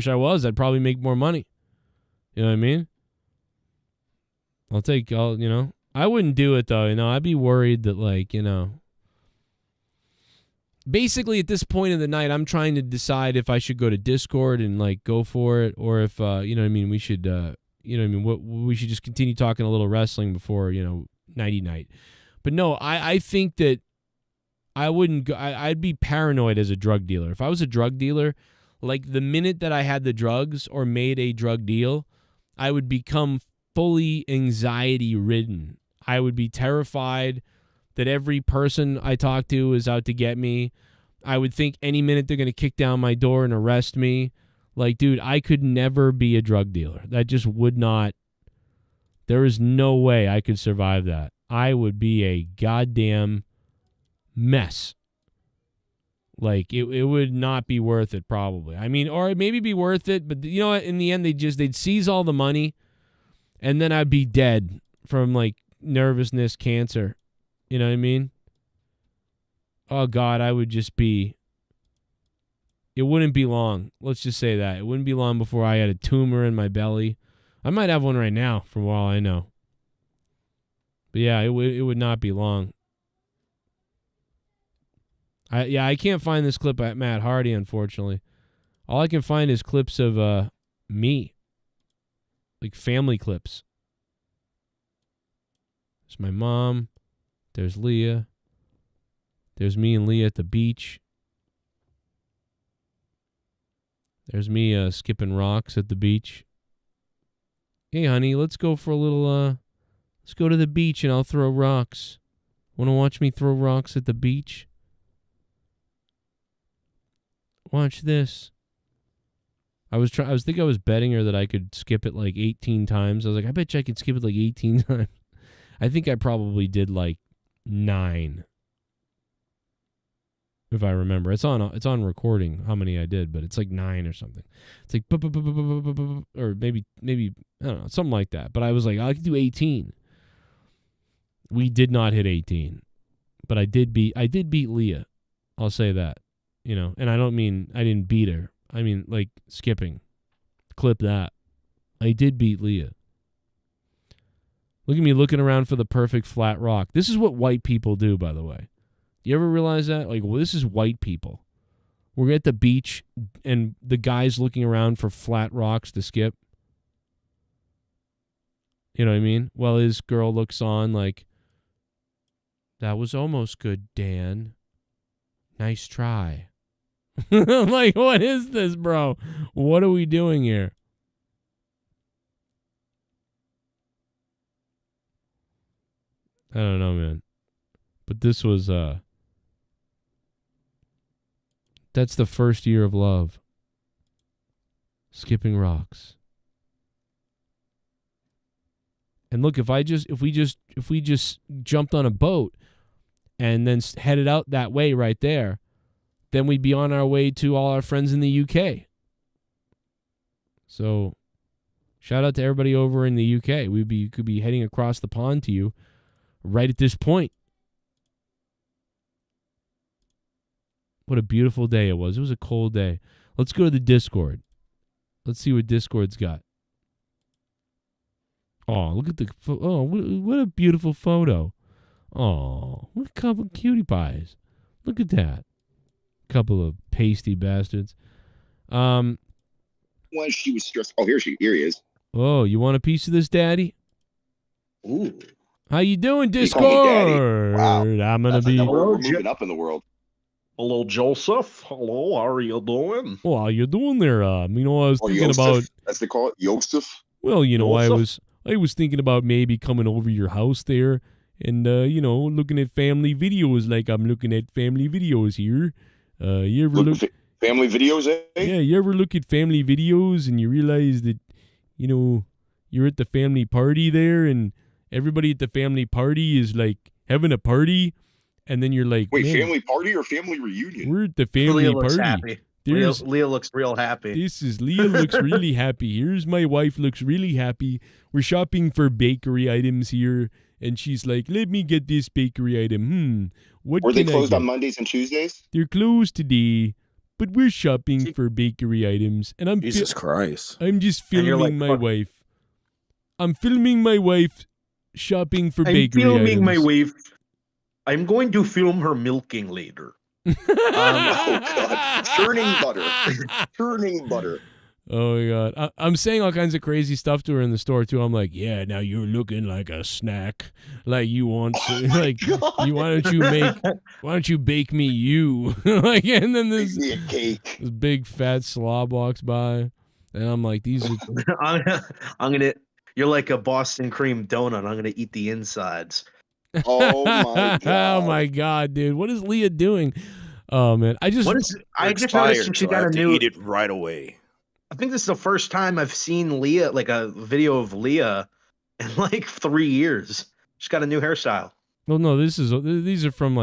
I was. I'd probably make more money. You know what I mean? I wouldn't do it though. I'd be worried that basically at this point in the night, I'm trying to decide if I should go to Discord and like go for it, or if you know what I mean, we should you know what I mean, what we should just continue talking a little wrestling before, you know, nighty night. But no, I think that I wouldn't go. I'd be paranoid as a drug dealer. If I was a drug dealer, like the minute that I had the drugs or made a drug deal, I would become fully anxiety ridden. I would be terrified that every person I talk to is out to get me. I would think any minute they're going to kick down my door and arrest me. Like, dude, I could never be a drug dealer. That just would not. There is no way I could survive that. I would be a goddamn mess. Like, it would not be worth it, probably. I mean, or it maybe be worth it, but you know what? In the end, they'd seize all the money, and then I'd be dead from, like, nervousness, cancer. You know what I mean? Oh, God, I would just be... It wouldn't be long. Let's just say that. It wouldn't be long before I had a tumor in my belly. I might have one right now, from all I know. But yeah, it would not be long. I can't find this clip at Matt Hardy, unfortunately. All I can find is clips of me. Like family clips. There's my mom. There's Leah. There's me and Leah at the beach. There's me skipping rocks at the beach. Hey, honey, let's go for a little, let's go to the beach and I'll throw rocks. Want to watch me throw rocks at the beach? Watch this. I was betting her that I could skip it like 18 times. I was like, I bet you I could skip it like 18 times. I think I probably did like 9. If I remember. It's on recording how many I did, but it's like 9 or something. It's like or maybe I don't know, something like that. But I was like, I could do 18. We did not hit 18. But I did beat Leah. I'll say that. You know, and I don't mean I didn't beat her. I mean, like, skipping. Clip that. I did beat Leah. Look at me looking around for the perfect flat rock. This is what white people do, by the way. You ever realize that? Like, well, this is white people. We're at the beach, and the guy's looking around for flat rocks to skip. You know what I mean? Well, his girl looks on like, that was almost good, Dan. Nice try. Like, what is this, bro? What are we doing here? I don't know, man. But this was, that's the first year of love. Skipping rocks. And look, if we just jumped on a boat and then headed out that way right there, then we'd be on our way to all our friends in the UK. So, shout out to everybody over in the UK. Could be heading across the pond to you right at this point. What a beautiful day it was. It was a cold day. Let's go to the Discord. Let's see what Discord's got. Oh, look at what a beautiful photo. Oh, what a couple of cutie pies. Look at that. Couple of pasty bastards. When she was stressed. Oh, here he is. Oh, you want a piece of this, Daddy? Ooh. How you doing, Discord? Wow. I'm gonna be moving up in the world. Hello, Joseph. Hello, how are you doing? Well, how you doing there? I was thinking Yosef, about, as they call it, Joseph. Well, Joseph? I was thinking about maybe coming over to your house there and looking at family videos like I'm looking at family videos here. You ever look family videos, eh? Yeah, you ever look at family videos and you realize that, you're at the family party there and everybody at the family party is like having a party, and then you're like, wait, man, family party or family reunion? We're at the family Leah party. looks happy. Leah looks real happy. Leah looks really happy. Here's my wife looks really happy. We're shopping for bakery items here, and she's like, let me get this bakery item. What Were they can I closed get? on Mondays and Tuesdays? They're closed today, but we're shopping for bakery items, and I'm Jesus Christ. I'm just filming my wife. I'm filming my wife shopping for bakery items. I'm filming my wife. I'm going to film her milking later. Oh God, churning butter, churning butter. Oh my God, I'm saying all kinds of crazy stuff to her in the store too. I'm like, yeah, now you're looking like a snack, like you want to, like why don't you bake me you, like, and then this big fat slob walks by, and I'm like, these are. I'm gonna. You're like a Boston cream donut. I'm gonna eat the insides. Oh my God. Oh my God, dude, what is Leah doing? Oh man, I just noticed she so got I a have to new. eat it right away. I think this is the first time I've seen Leah, like a video of Leah, in like 3 years. She's got a new hairstyle. Well, no, these are from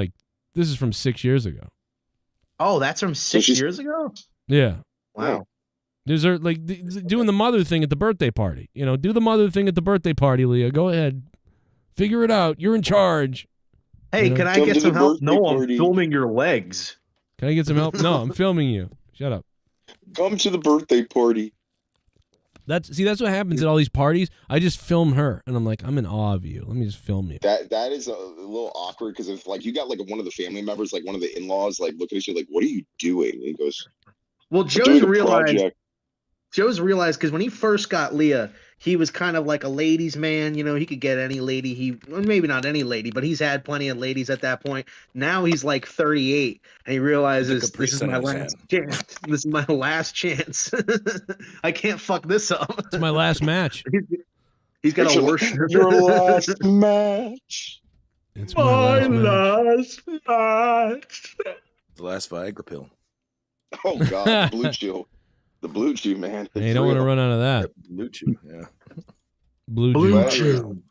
this is from 6 years ago. Oh, that's from 6 years ago? Yeah. Wow. These are like doing the mother thing at the birthday party. You know, do the mother thing at the birthday party, Leah. Go ahead. Figure it out. You're in charge. Hey, You know? can I get some help? No, I'm filming your legs. Can I get some help? No, I'm filming you. Shut up. Come to the birthday party. That's what happens at all these parties. I just film her, and I'm like, I'm in awe of you. Let me just film you. That is a little awkward because if like you got like one of the family members, like one of the in-laws, like looking at you like, what are you doing? And he goes, Well, "I'm doing a project." Joe's realized because when he first got Leah, he was kind of like a ladies' man. You know, he could get any lady. Maybe not any lady, but he's had plenty of ladies at that point. Now he's like 38, and he realizes this is my last chance. This is my last chance. I can't fuck this up. It's my last match. He's got to worship your last match. It's my last match. The last Viagra pill. Oh God, Blue Chew. The Blue Chew, man. Hey, you don't want to run out of that. Blue Chew, yeah. Blue Chew.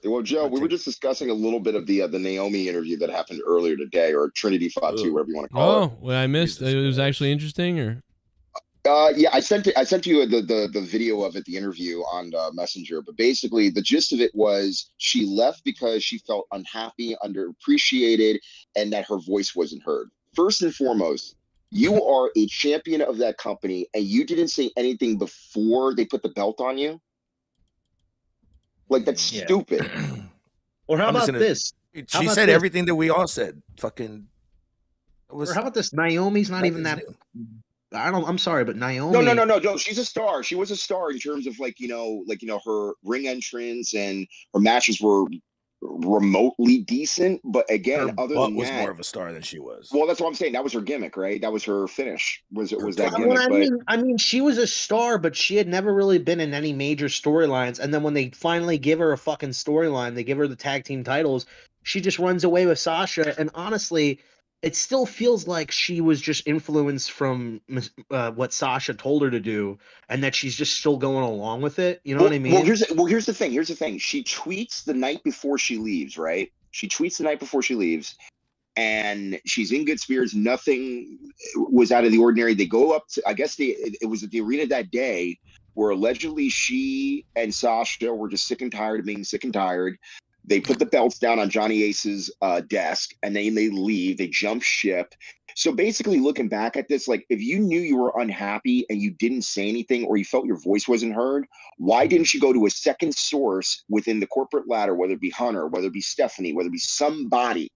Well, Joe, we were just discussing a little bit of the Naomi interview that happened earlier today, or Trinity Fought 2, whatever you want to call it. Oh, well, I missed. It was actually interesting, or? Yeah, I sent you the video of it, the interview on Messenger. But basically, the gist of it was she left because she felt unhappy, underappreciated, and that her voice wasn't heard. First and foremost, you are a champion of that company, and you didn't say anything before they put the belt on you. Like, that's stupid. Or how about this? She said everything that we all said. Fucking. Or how about this? Naomi's not even that. I'm sorry, but Naomi. No. She's a star. She was a star in terms of like her ring entrance, and her matches were remotely decent. But again, her other butt than was that, more of a star than she was. Well, that's what I'm saying. That was her gimmick, right? That was her finish. Was that gimmick? I mean, she was a star, but she had never really been in any major storylines. And then when they finally give her a fucking storyline, they give her the tag team titles. She just runs away with Sasha, and honestly, it still feels like she was just influenced from what Sasha told her to do, and that she's just still going along with it. You know what I mean? Well, here's the thing. Here's the thing. She tweets the night before she leaves, right? She tweets the night before she leaves, and she's in good spirits. Nothing was out of the ordinary. They go up to, I guess it was at the arena that day, where allegedly she and Sasha were just sick and tired of being sick and tired. They put the belts down on Johnny Ace's desk, and then they leave. They jump ship. So basically, looking back at this, like, if you knew you were unhappy and you didn't say anything, or you felt your voice wasn't heard, why didn't you go to a second source within the corporate ladder, whether it be Hunter, whether it be Stephanie, whether it be somebody,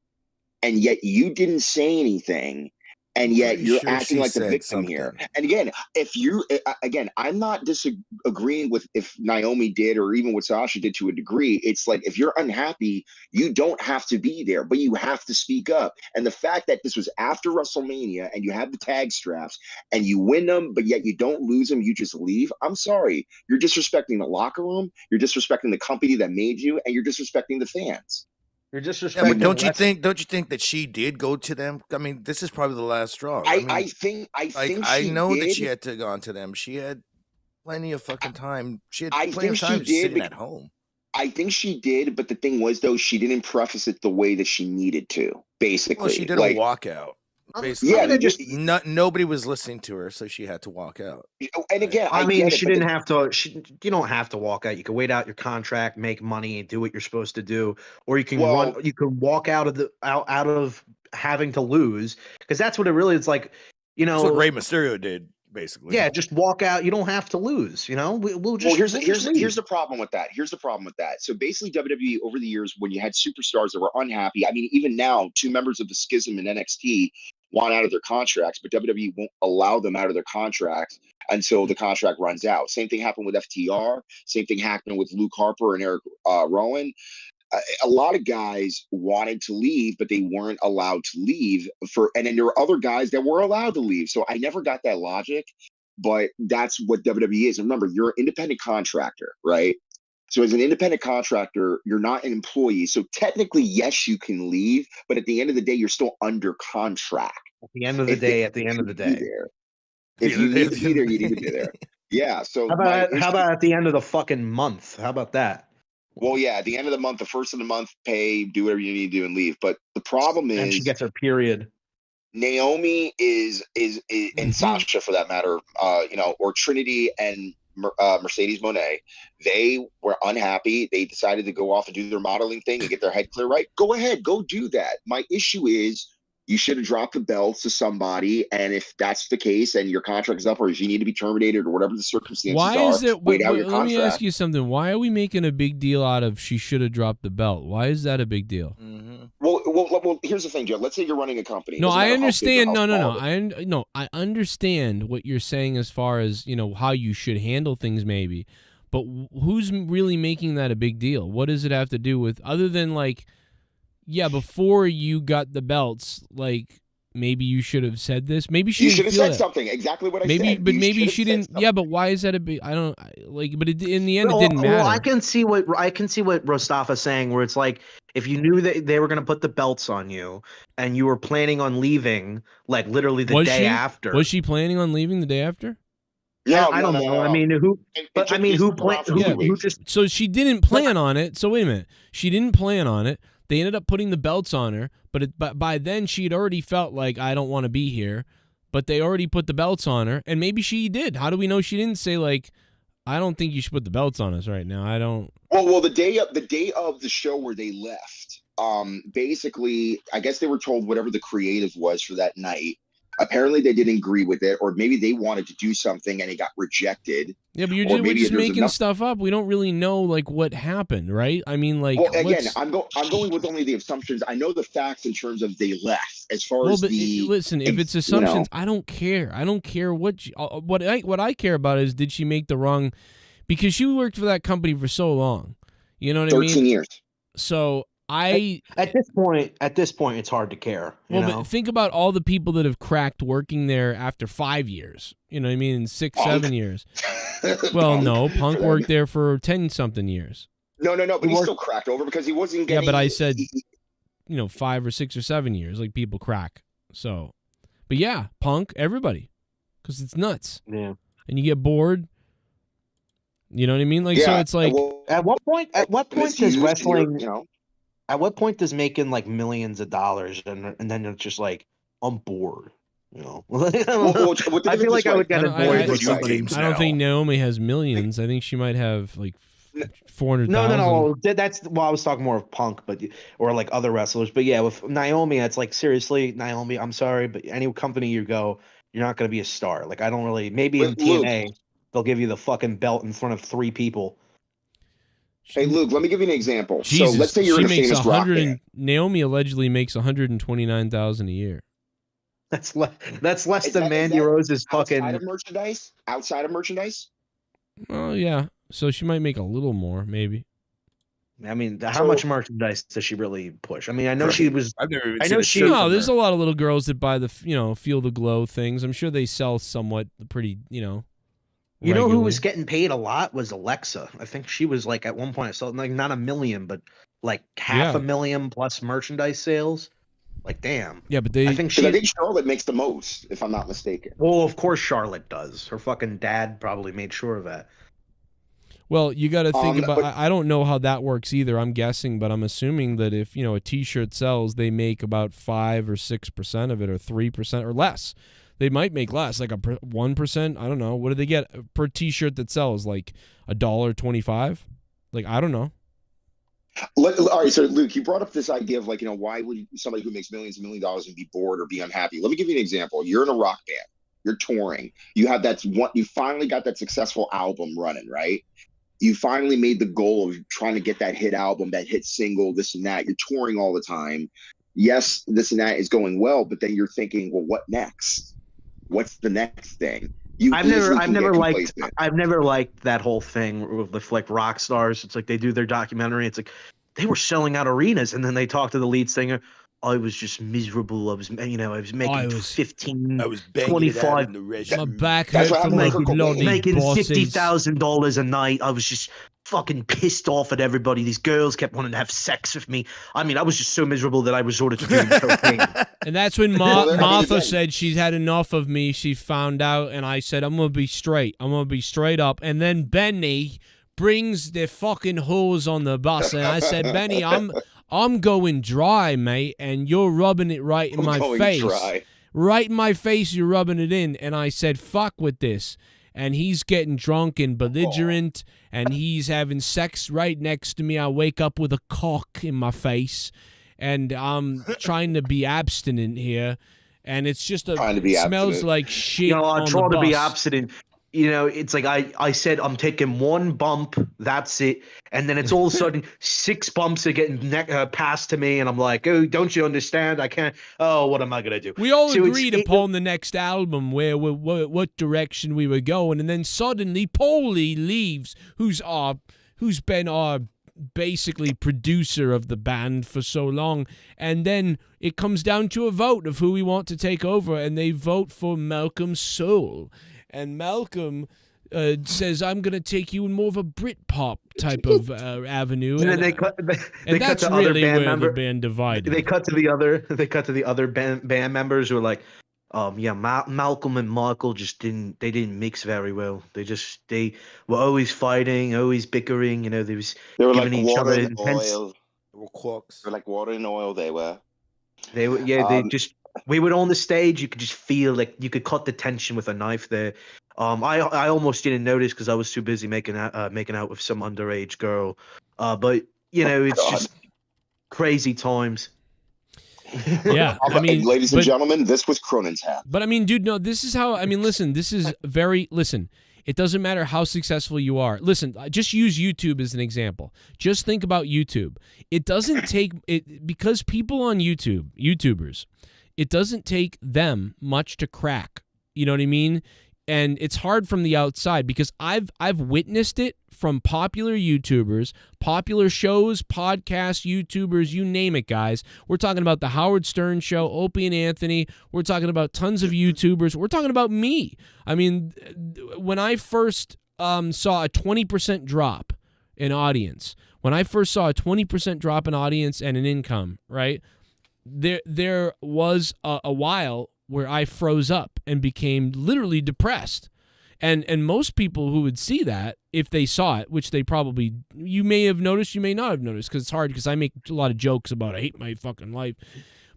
and yet you didn't say anything? And yet you're acting like the victim here. And again, I'm not disagreeing with if Naomi did, or even what Sasha did to a degree. It's like, if you're unhappy, you don't have to be there, but you have to speak up. And the fact that this was after WrestleMania, and you have the tag straps, and you win them, but yet you don't lose them, you just leave. I'm sorry. You're disrespecting the locker room. You're disrespecting the company that made you, and you're disrespecting the fans. You're disrespecting. Yeah, but don't you think that she did go to them? I mean, this is probably the last straw. I think I know did. that she had to go on to them. She had plenty of fucking time. She had I plenty think of time she did sitting at home. I think she did, but the thing was, though, she didn't preface it the way that she needed to. Basically, Well, she did a walkout. Basically, nobody was listening to her, so she had to walk out. And again, I mean, she didn't have to. You don't have to walk out. You can wait out your contract, make money, and do what you're supposed to do, or you can run. You can walk out of having to lose, because that's what it really is like. You know, that's what Rey Mysterio did, basically. Yeah, just walk out. You don't have to lose. You know, we'll just. Well, here's the problem with that. Here's the problem with that. So basically, WWE over the years, when you had superstars that were unhappy, I mean, even now, two members of the Schism in NXT. want out of their contracts, but WWE won't allow them out of their contracts until the contract runs out. Same thing happened with FTR. Same thing happened with Luke Harper and Eric Rowan. A lot of guys wanted to leave, but they weren't allowed to leave and then there were other guys that were allowed to leave. So I never got that logic, but that's what WWE is. And remember, you're an independent contractor, right? So as an independent contractor, you're not an employee. So technically, yes, you can leave, but at the end of the day, you're still under contract. At the end of the day, If you need to be there, you need to be there. Yeah. So how about at the end of the fucking month? How about that? Well, yeah, at the end of the month, the first of the month, pay, do whatever you need to do and leave. But the problem is, and she gets her period. Naomi and Sasha, for that matter, or Trinity and Mercedes Moné, they were unhappy. They decided to go off and do their modeling thing and get their head clear. Right? Go ahead, go do that. My issue is, you should have dropped the belts to somebody, and if that's the case, and your contract is up, or if you need to be terminated, or whatever the circumstances are, why is it? wait out your let me contract. ask you something. Why are we making a big deal out of she should have dropped the belt? Why is that a big deal? Well, here's the thing, Joe. Let's say you're running a company. No, Doesn't I matter how big or understand. how small No. I understand what you're saying as far as how you should handle things, maybe. But who's really making that a big deal? What does it have to do with other than yeah, before you got the belts, maybe you should have said this. Maybe she You didn't should have feel said that. something. Exactly what I Maybe, said. but You maybe should she have said didn't. something. Yeah, but why is that a big? I don't But in the end, it didn't matter. Well, I can see what Rostafa's saying, where it's like, if you knew that they were going to put the belts on you and you were planning on leaving, literally the day after. Was she planning on leaving the day after? Yeah, I don't know. I mean, who? But I mean, who planned? Who just? So she didn't plan on it. So wait a minute. She didn't plan on it. They ended up putting the belts on her, but by then she'd already felt like, I don't want to be here. But they already put the belts on her, and maybe she did. How do we know she didn't say I don't think you should put the belts on us right now. I don't. Well, the day of the show where they left, basically, I guess they were told whatever the creative was for that night. Apparently, they didn't agree with it, or maybe they wanted to do something and it got rejected. Yeah, but we're just making stuff up. We don't really know what happened, right? I mean, well, again, I'm going with only the assumptions. I know the facts in terms of they left. As far as listen, if it's assumptions, I don't care. I don't care what I care about is, did she make the wrong? Because she worked for that company for so long. You know what I mean? 13 years. So at this point, it's hard to care. But think about all the people that have cracked working there after 5 years. You know what I mean? 6, 7 years. Well, no, Punk worked there for 10-something years. No, but he still cracked over because he wasn't getting. Yeah, but I said, 5 or 6 or 7 years, people crack. So, but yeah, Punk, everybody, because it's nuts. Yeah, and you get bored. You know what I mean? So it's like, at what point does wrestling? At what point does making millions of dollars and then it's just I'm bored? I feel like I would get annoyed with somebody. I don't think Naomi has millions. I think she might have 400,000. No. That's I was talking more of Punk, or other wrestlers. But yeah, with Naomi, it's seriously, Naomi. I'm sorry, but any company you go, you're not going to be a star. I don't really. Maybe in TNA, they'll give you the fucking belt in front of 3 people. Hey, Luke, let me give you an example. Jesus, so let's say you're in a famous rock band. Naomi allegedly makes $129,000 a year. That's less than Mandy Rose's fucking. Outside of merchandise. Oh yeah, so she might make a little more, maybe. I mean, how much merchandise does she really push? I mean, I know she was. No, there's a lot of little girls that buy the Feel the Glow things. I'm sure they sell somewhat pretty, You know who was getting paid a lot was Alexa. I think she was at one point, so not $1 million, but half $1 million plus merchandise sales. Damn. Yeah, but I think Charlotte makes the most, if I'm not mistaken. Well, of course Charlotte does. Her fucking dad probably made sure of that. Well, you got to think about. I don't know how that works either. I'm guessing, but I'm assuming that if a T-shirt sells, they make about 5 or 6% of it, or 3% or less. They might make less, 1%. I don't know. What do they get per T-shirt that sells? $1.25? I don't know. All right, so Luke, you brought up this idea of why would somebody who makes millions and millions of dollars and be bored or be unhappy? Let me give you an example. You're in a rock band. You're touring. You have you finally got that successful album running, right? You finally made the goal of trying to get that hit album, that hit single, this and that. You're touring all the time. yes, this and that is going well, but then you're thinking, well, what next? What's the next thing? I've never liked that whole thing with like rock stars. It's like they do their documentary. It's like they were selling out arenas, and then they talk to the lead singer. I was just miserable. I was making 15, I was banging 25. it out in the restroom. My back hurt from my bloody making bosses. $50,000 a night. I was just fucking pissed off at everybody. These girls kept wanting to have sex with me. I mean, I was just so miserable that I resorted to doing cocaine. And that's when Martha said she's had enough of me. She found out, and I said, I'm going to be straight. I'm going to be straight up. And then Benny brings the fucking hose on the bus, and I said, Benny, I'm going dry, mate, and you're rubbing it right in my face. Dry. Right in my face, you're rubbing it in. And I said, fuck with this. And he's getting drunk and belligerent, and he's having sex right next to me. I wake up with a cock in my face, and I'm trying to be abstinent here. And it's just smells like shit. You know, I on try the to be bus. abstinent. You know, it's like I said, I'm taking one bump, that's it. And then it's all of a sudden 6 bumps are getting passed to me. And I'm like, oh, don't you understand? I can't. Oh, what am I going to do? We all agreed upon the next album what direction we were going. And then suddenly Paulie leaves, who's been our basically producer of the band for so long. And then it comes down to a vote of who we want to take over. And they vote for Malcolm Soul. And Malcolm says, I'm going to take you in more of a Britpop type of avenue. And then and they cut that's to really other band where the band divided. They cut to the other band members who are like, Malcolm and Michael just didn't mix very well. They were always fighting, always bickering. You know, they were like giving each water other and intense. oil. They were quarks. They were like water and oil. They were. We were on the stage. You could just feel like you could cut the tension with a knife there. I almost didn't notice because I was too busy making out with some underage girl. But you know, it's just crazy times. Yeah, I mean, ladies and gentlemen, this was Cronin's hat. But I mean, dude, no, this is how. I mean, listen, this is listen. It doesn't matter how successful you are. Listen, just use YouTube as an example. Just think about YouTube. It doesn't take it because people on YouTubers, it doesn't take them much to crack. You know what I mean? And it's hard from the outside because I've witnessed it from popular YouTubers, popular shows, podcasts, YouTubers, you name it, guys. We're talking about the Howard Stern Show, Opie and Anthony. We're talking about tons of YouTubers. We're talking about me. I mean, when I first saw a 20% drop in audience, when I first saw a 20% drop in audience and an income, right, there was a while where I froze up and became literally depressed. And most people who would see that, if they saw it, which they probably, you may have noticed, you may not have noticed, because it's hard, because I make a lot of jokes about I hate my fucking life.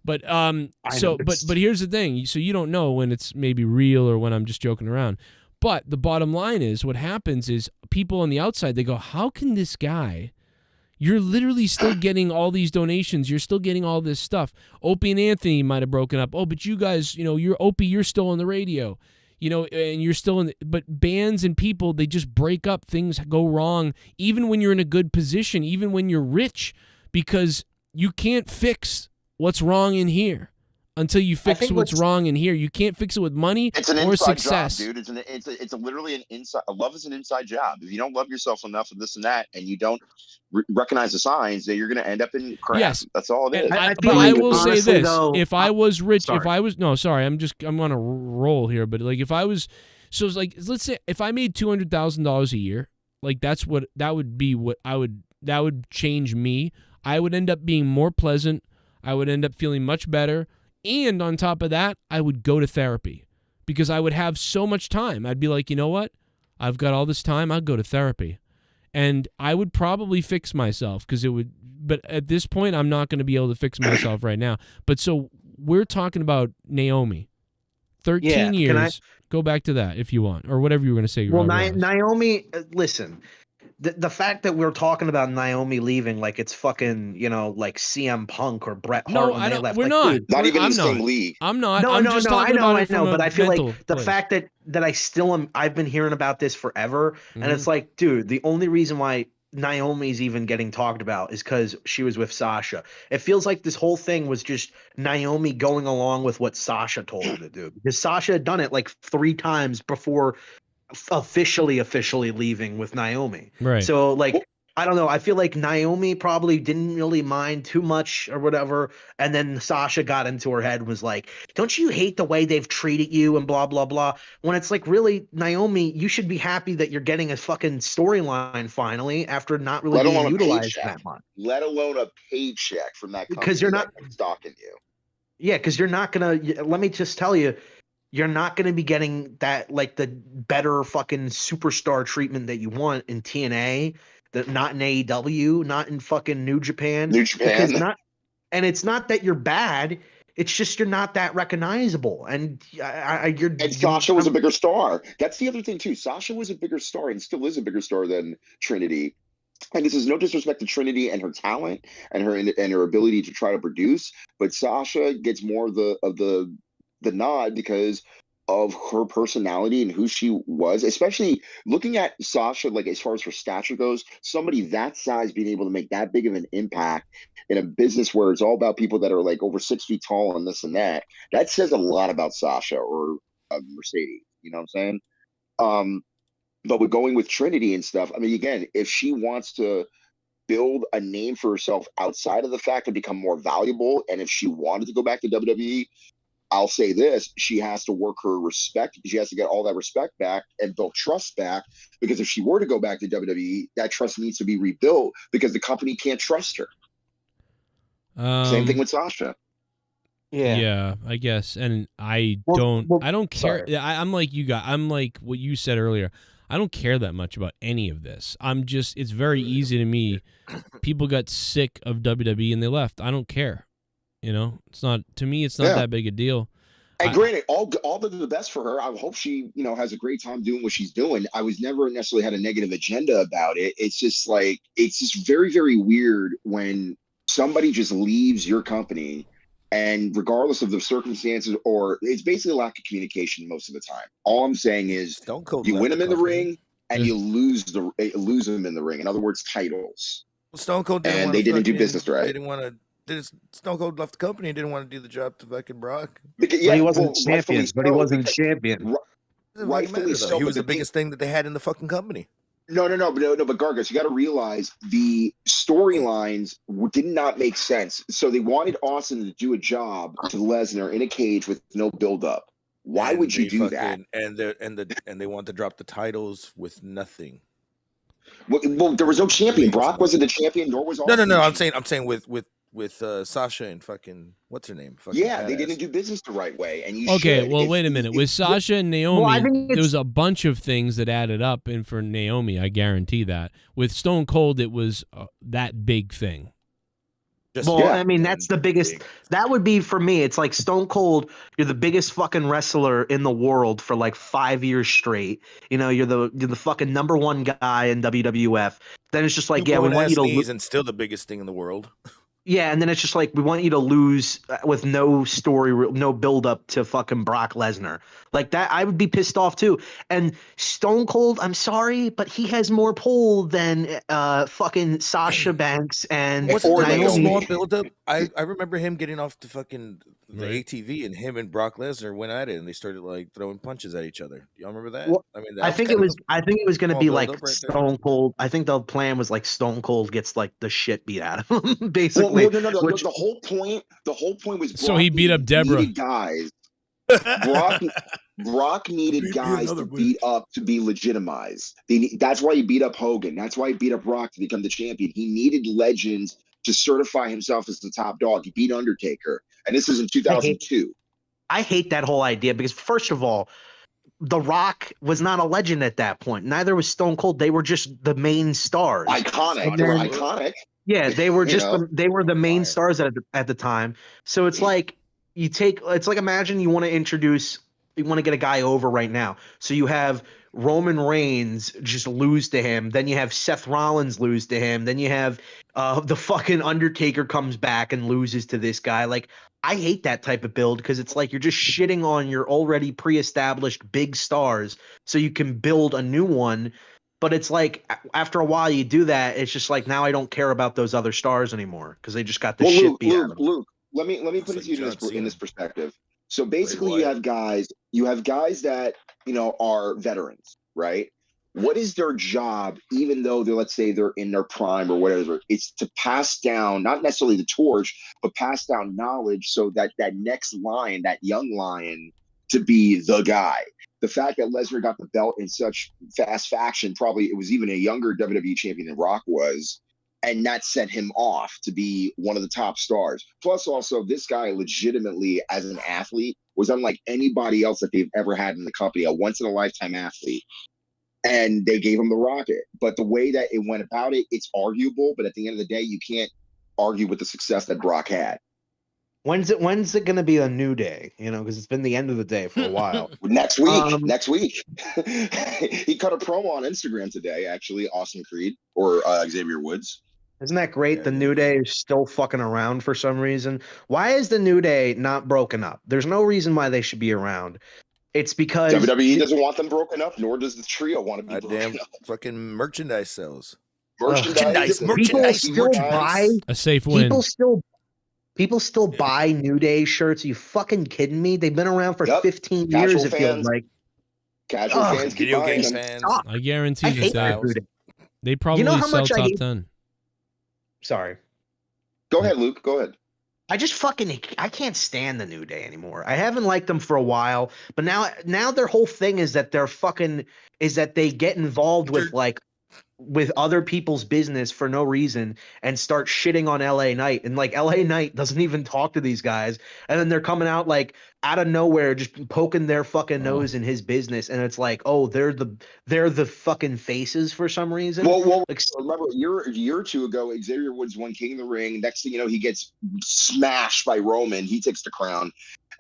But but here's the thing. So you don't know when it's maybe real or when I'm just joking around. But the bottom line is, what happens is people on the outside, they go, how can this guy, you're literally still getting all these donations. You're still getting all this stuff. Opie and Anthony might have broken up. Oh, but you guys, you're Opie, you're still on the radio. And you're still in, but bands and people, they just break up. Things go wrong, even when you're in a good position, even when you're rich, because you can't fix what's wrong in here until you fix what's wrong in here. You can't fix it with money or success. Job, dude. It's literally an inside. Love is an inside job. If you don't love yourself enough and this and that, and you don't recognize the signs, that you're going to end up in crap. Yes, that's all it is. But I will say this: if I was rich, I'm on a roll here. But like, if I was, so it's like, let's say if I made $200,000 a year, like that would change me. I would end up being more pleasant. I would end up feeling much better. And on top of that, I would go to therapy because I would have so much time. I'd be like, you know what? I've got all this time. I'll go to therapy. And I would probably fix myself but at this point, I'm not going to be able to fix myself right now. But so we're talking about Naomi. 13 years. Go back to that if you want, or whatever you were going to say. Well, Naomi, listen. The fact that we're talking about Naomi leaving like it's fucking, like CM Punk or Bret Hart. No, we're not. Dude, not even in the same league. I'm not. I know. But I feel like the fact that I still am, I've been hearing about this forever. Mm-hmm. And it's like, dude, the only reason why Naomi's even getting talked about is because she was with Sasha. It feels like this whole thing was just Naomi going along with what Sasha told her to do, because Sasha had done it like 3 times before officially leaving with Naomi. Right. So like, I don't know. I feel like Naomi probably didn't really mind too much or whatever. And then Sasha got into her head and was like, don't you hate the way they've treated you and blah, blah, blah. When it's like, really, Naomi, you should be happy that you're getting a fucking storyline finally after not really Let being alone a utilized paycheck. that much. Let alone a paycheck from that company Because you're not stalking you. Yeah, because you're not going to, let me just tell you, you're not going to be getting that, like the better fucking superstar treatment that you want in TNA. That not in AEW, not in fucking New Japan. Because and it's not that you're bad. It's just you're not that recognizable. And Sasha was a bigger star. That's the other thing too. Sasha was a bigger star and still is a bigger star than Trinity. And this is no disrespect to Trinity and her talent and her ability to try to produce, but Sasha gets more of the nod because of her personality and who she was, especially looking at Sasha, like as far as her stature goes, somebody that size being able to make that big of an impact in a business where it's all about people that are like over 6 feet tall and this and that says a lot about Sasha or Mercedes, you know what I'm saying? But with going with Trinity and stuff, I mean, again, if she wants to build a name for herself outside of the fact to become more valuable, and if she wanted to go back to WWE, I'll say this, she has to work her respect. She has to get all that respect back and build trust back, because if she were to go back to WWE, that trust needs to be rebuilt because the company can't trust her. Same thing with Sasha. Yeah, I guess. And I don't care. I'm like you guys. I'm like what you said earlier. I don't care that much about any of this. It's very easy to me. People got sick of WWE and they left. I don't care. You know, it's not that big a deal. And granted, all the best for her. I hope she, has a great time doing what she's doing. I was never necessarily had a negative agenda about it. It's just like, it's just very, very weird when somebody just leaves your company, and regardless of the circumstances, or it's basically a lack of communication most of the time. All I'm saying is you win them in the ring and you lose them in the ring. In other words, titles. Stone Cold and they didn't do business right. They didn't want to. Stone Cold left the company and didn't want to do the job to fucking Brock. He wasn't champion, but he wasn't champion. Rightfully so. He was the biggest thing that they had in the fucking company. No, but Gargas, you got to realize the storylines did not make sense. So they wanted Austin to do a job to Lesnar in a cage with no build-up. Why would you do that? And they wanted to drop the titles with nothing. Well, there was no champion. Brock wasn't the champion, nor was Austin. No. I'm saying with Sasha and fucking what's her name? Fucking yeah, badass. they didn't do business the right way. And wait a minute. With Sasha and Naomi, there was a bunch of things that added up, and for Naomi, I guarantee that. With Stone Cold, it was that big thing. I mean, that's the biggest. That would be for me. It's like Stone Cold. You're the biggest fucking wrestler in the world for like 5 years straight. You're the fucking number one guy in WWF. Then it's just like, we want you to lose, and still the biggest thing in the world. Yeah, and then it's just like, we want you to lose with no story, no build up to fucking Brock Lesnar. Like that, I would be pissed off too. And Stone Cold, I'm sorry, but he has more pull than fucking Sasha Banks and Wasn't there like a Naomi. small build up? I remember him getting off the fucking ATV, and him and Brock Lesnar went at it, and they started like throwing punches at each other. Y'all remember that? Well, I mean, I think it was going to be like Stone Cold. I think the plan was like Stone Cold gets like the shit beat out of him, basically. No. The whole point was so he beat up Deborah. Guys, Brock needed guys to beat up to be legitimized. That's why he beat up Hogan. That's why he beat up Brock to become the champion. He needed legends to certify himself as the top dog. He beat Undertaker, and this is in 2002. I hate that whole idea because, first of all, The Rock was not a legend at that point. Neither was Stone Cold. They were just the main stars. Iconic. They were iconic. Yeah, they were just they were the main stars at the time. So it's like imagine you want to get a guy over right now. So you have Roman Reigns just lose to him. Then you have Seth Rollins lose to him. Then you have the fucking Undertaker comes back and loses to this guy. Like, I hate that type of build because it's like you're just shitting on your already pre-established big stars so you can build a new one But it's like after a while you do that, it's just like now I don't care about those other stars anymore because they just got the shit beat out of them. Luke, let me put it to you in this perspective. So basically, you have guys that are veterans, right? What is their job, even though let's say they're in their prime or whatever? It's to pass down, not necessarily the torch, but pass down knowledge so that next lion, that young lion, to be the guy. The fact that Lesnar got the belt in such fast fashion, probably it was even a younger WWE champion than Rock was, and that set him off to be one of the top stars. Plus, also, this guy legitimately, as an athlete, was unlike anybody else that they've ever had in the company, a once-in-a-lifetime athlete. And they gave him the rocket. But the way that it went about it, it's arguable. But at the end of the day, you can't argue with the success that Brock had. When's it going to be a new day? Because it's been the end of the day for a while. Next week. He cut a promo on Instagram today, actually, Austin Creed or Xavier Woods. Isn't that great? The New Day is still fucking around for some reason. Why is the New Day not broken up? There's no reason why they should be around. It's because WWE doesn't want them broken up, nor does the trio want to be broken up. Fucking merchandise sales. Merchandise. People still buy a safe win. People still buy New Day shirts. Are you fucking kidding me? They've been around for 15 years. It feels like casual fans, video game fans. I guarantee that they probably sell top 10. Sorry. Go ahead, Luke. Go ahead. I can't stand the New Day anymore. I haven't liked them for a while, but now their whole thing is that they get involved with other people's business for no reason and start shitting on LA Knight. And LA Knight doesn't even talk to these guys. And then they're coming out out of nowhere, just poking their fucking nose in his business. And it's like, oh, they're the fucking faces for some reason. Well, remember a year or two ago, Xavier Woods won King of the Ring. Next thing you know, he gets smashed by Roman. He takes the crown.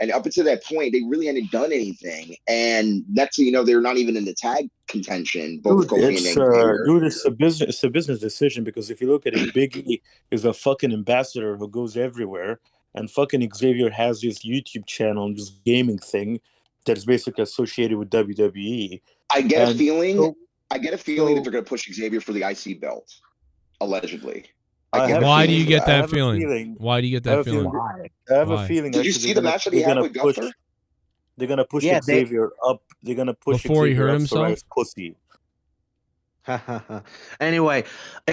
And up until that point, they really hadn't done anything. And next thing you know, they're not even in the tag contention. Dude, it's a business decision, because if you look at it, Big E is a fucking ambassador who goes everywhere, and fucking Xavier has his YouTube channel and this gaming thing that's basically associated with WWE. I get a feeling that they're going to push Xavier for the IC belt, allegedly. Why do you get that feeling? Why do you get that feeling? I have a feeling. Did you see the match that he had with Gunther? They're gonna push Xavier up. They're gonna push before Xavier he hurt up himself. Pussy. Anyway,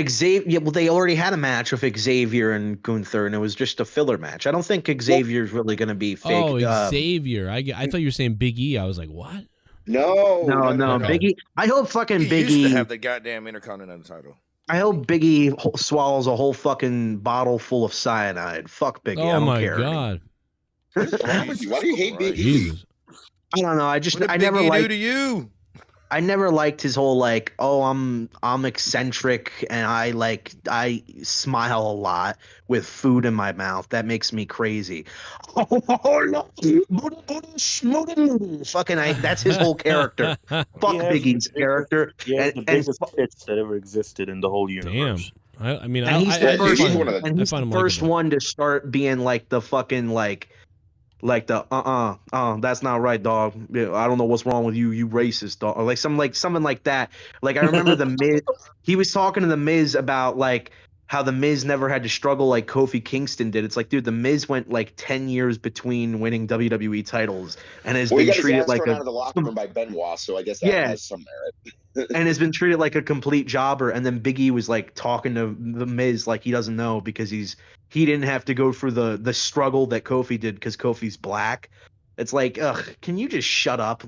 Xavier. Well, they already had a match with Xavier and Gunther, and it was just a filler match. I don't think Xavier's really gonna be fake. Oh, Xavier! I thought you were saying Big E. I was like, what? No. Okay. Big E. I hope fucking Big E used to have the goddamn Intercontinental title. I hope Big E swallows a whole fucking bottle full of cyanide. Fuck Big E. I don't care. Oh my god! Why do you hate Big E? I don't know. I never liked. Do to you? I never liked his whole I'm eccentric and I smile a lot with food in my mouth. That makes me crazy. Fucking that's his whole character. Fuck Biggie's character. Yeah, the biggest hits that ever existed in the whole universe. Damn. I mean, he's the first one to start being the fucking that's not right, dog. Yeah, I don't know what's wrong with you, you racist dog. Or something like that. I remember the Miz. He was talking to the Miz about how the Miz never had to struggle like Kofi Kingston did. It's dude, the Miz went 10 years between winning WWE titles and has been treated like out of the locker room by Benoit, so I guess that has some merit. And has been treated like a complete jobber. And then Big E was talking to the Miz like he doesn't know because he didn't have to go through the struggle that Kofi did because Kofi's black. It's ugh, can you just shut up?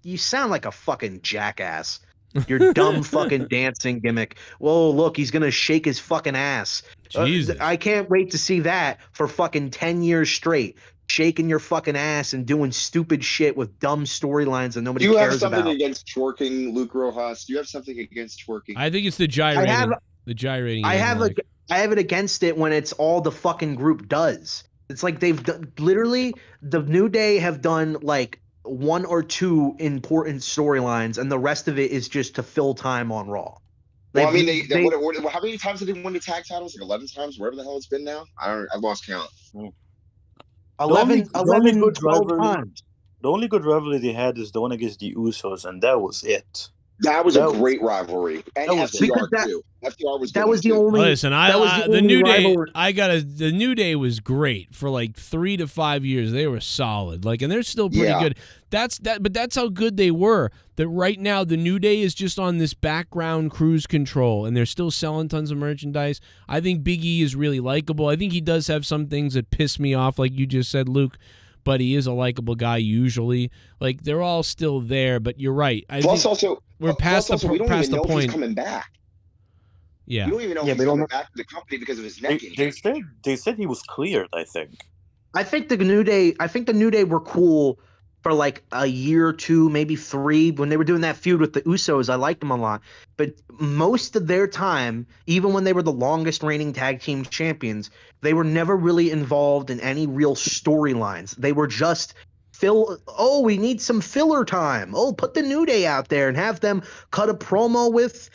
You sound like a fucking jackass. Your dumb fucking dancing gimmick. Whoa, look, he's gonna shake his fucking ass. I can't wait to see that for fucking 10 years straight. Shaking your fucking ass and doing stupid shit with dumb storylines that nobody cares about. Do you have something against twerking, Luke Rojas? Do you have something against twerking? I think it's the gyrating. The gyrating. I have it against it when it's all the fucking group does. It's they've literally the New Day have done one or two important storylines, and the rest of it is just to fill time on Raw. Well, I mean, how many times did they win the tag titles? 11 times, wherever the hell it's been now. I've lost count. 11 good 12 times. The only good rivalry they had is the one against the Usos, and that was it. That was a great rivalry, and FTR too. FTR was good. That was the only. Listen, the New Day. The New Day was great for like 3 to 5 years. They were solid, and they're still pretty good. But that's how good they were. That right now the New Day is just on this background cruise control, and they're still selling tons of merchandise. I think Big E is really likable. I think he does have some things that piss me off, like you just said, Luke. But he is a likable guy usually. They're all still there, but you're right. We're past the we don't even know if point. he's coming back. Yeah, we don't even know if he's coming back to the company because of his neck injury. They said he was cleared. I think the New Day were cool for like a year or two, maybe 3, when they were doing that feud with the Usos. I liked them a lot, but most of their time, even when they were the longest reigning tag team champions, they were never really involved in any real storylines. They were just we need some filler time. Put the New Day out there and have them cut a promo with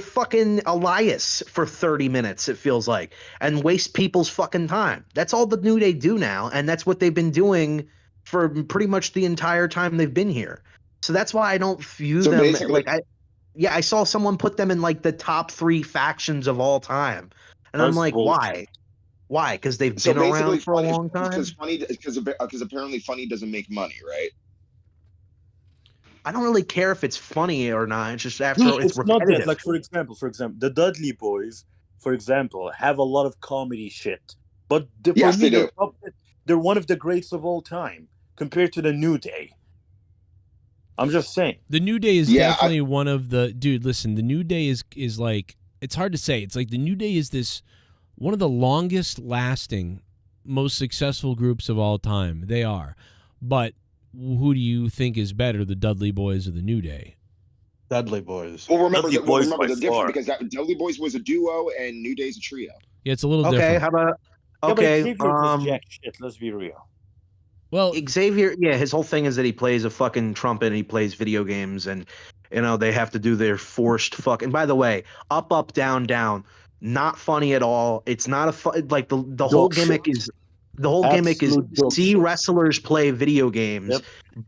fucking Elias for 30 minutes, it feels like, and waste people's fucking time. That's all the New Day do now, and that's what they've been doing for pretty much the entire time they've been here. So that's why I don't view them I saw someone put them in like the top 3 factions of all time, and I'm like, why? Why? Because they've been around for a long time. Because apparently Funny doesn't make money, right? I don't really care if it's funny or not. It's just it's not repetitive. that. Like for example, the Dudley Boys, for example, have a lot of comedy shit, but they do. They're one of the greats of all time compared to the New Day. I'm just saying. The New Day is definitely one of the Listen, the New Day is like, it's hard to say. It's like the New Day is one of the longest lasting, most successful groups of all time. They are, but who do you think is better, the Dudley Boys or the New Day? Dudley Boys. Well, remember the difference, because Dudley Boys was a duo and New Day's a trio. Yeah, it's a little different. Okay, how about jack shit, let's be real. Well, Xavier, his whole thing is that he plays a fucking trumpet and he plays video games, and they have to do their forced fucking. By the way, up, down, down, not funny at all. It's not the whole gimmick is. The whole gimmick is see wrestlers play video games,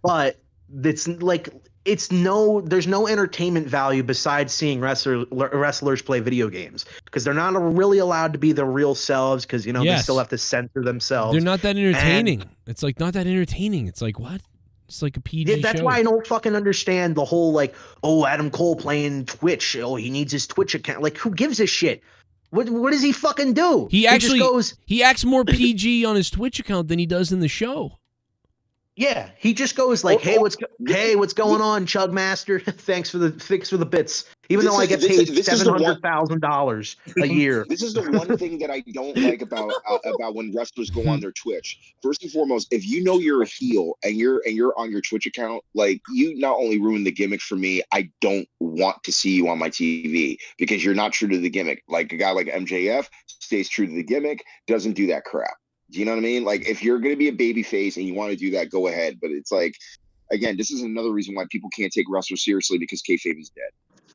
but it's like there's no entertainment value besides seeing wrestlers play video games, because they're not really allowed to be their real selves, because they still have to censor themselves. They're not that entertaining. It's like not that entertaining. It's like, what? It's like a PG That's show. why I don't fucking understand the whole Adam Cole playing Twitch. He needs his Twitch account. Like, who gives a shit? What does he fucking do? He acts more PG on his Twitch account than he does in the show. Yeah, he just goes like, "Hey, what's going on, Chugmaster? Thanks for the bits." Even though I get paid $700,000 a year. This is the one thing that I don't like about when wrestlers go on their Twitch. First and foremost, if you know you're a heel and you're on your Twitch account, like, you not only ruin the gimmick for me, I don't want to see you on my TV, because you're not true to the gimmick. Like a guy like MJF stays true to the gimmick, doesn't do that crap. Do you know what I mean? Like, if you're going to be a baby face and you want to do that, go ahead. But it's like, again, this is another reason why people can't take wrestlers seriously, because kayfabe is dead.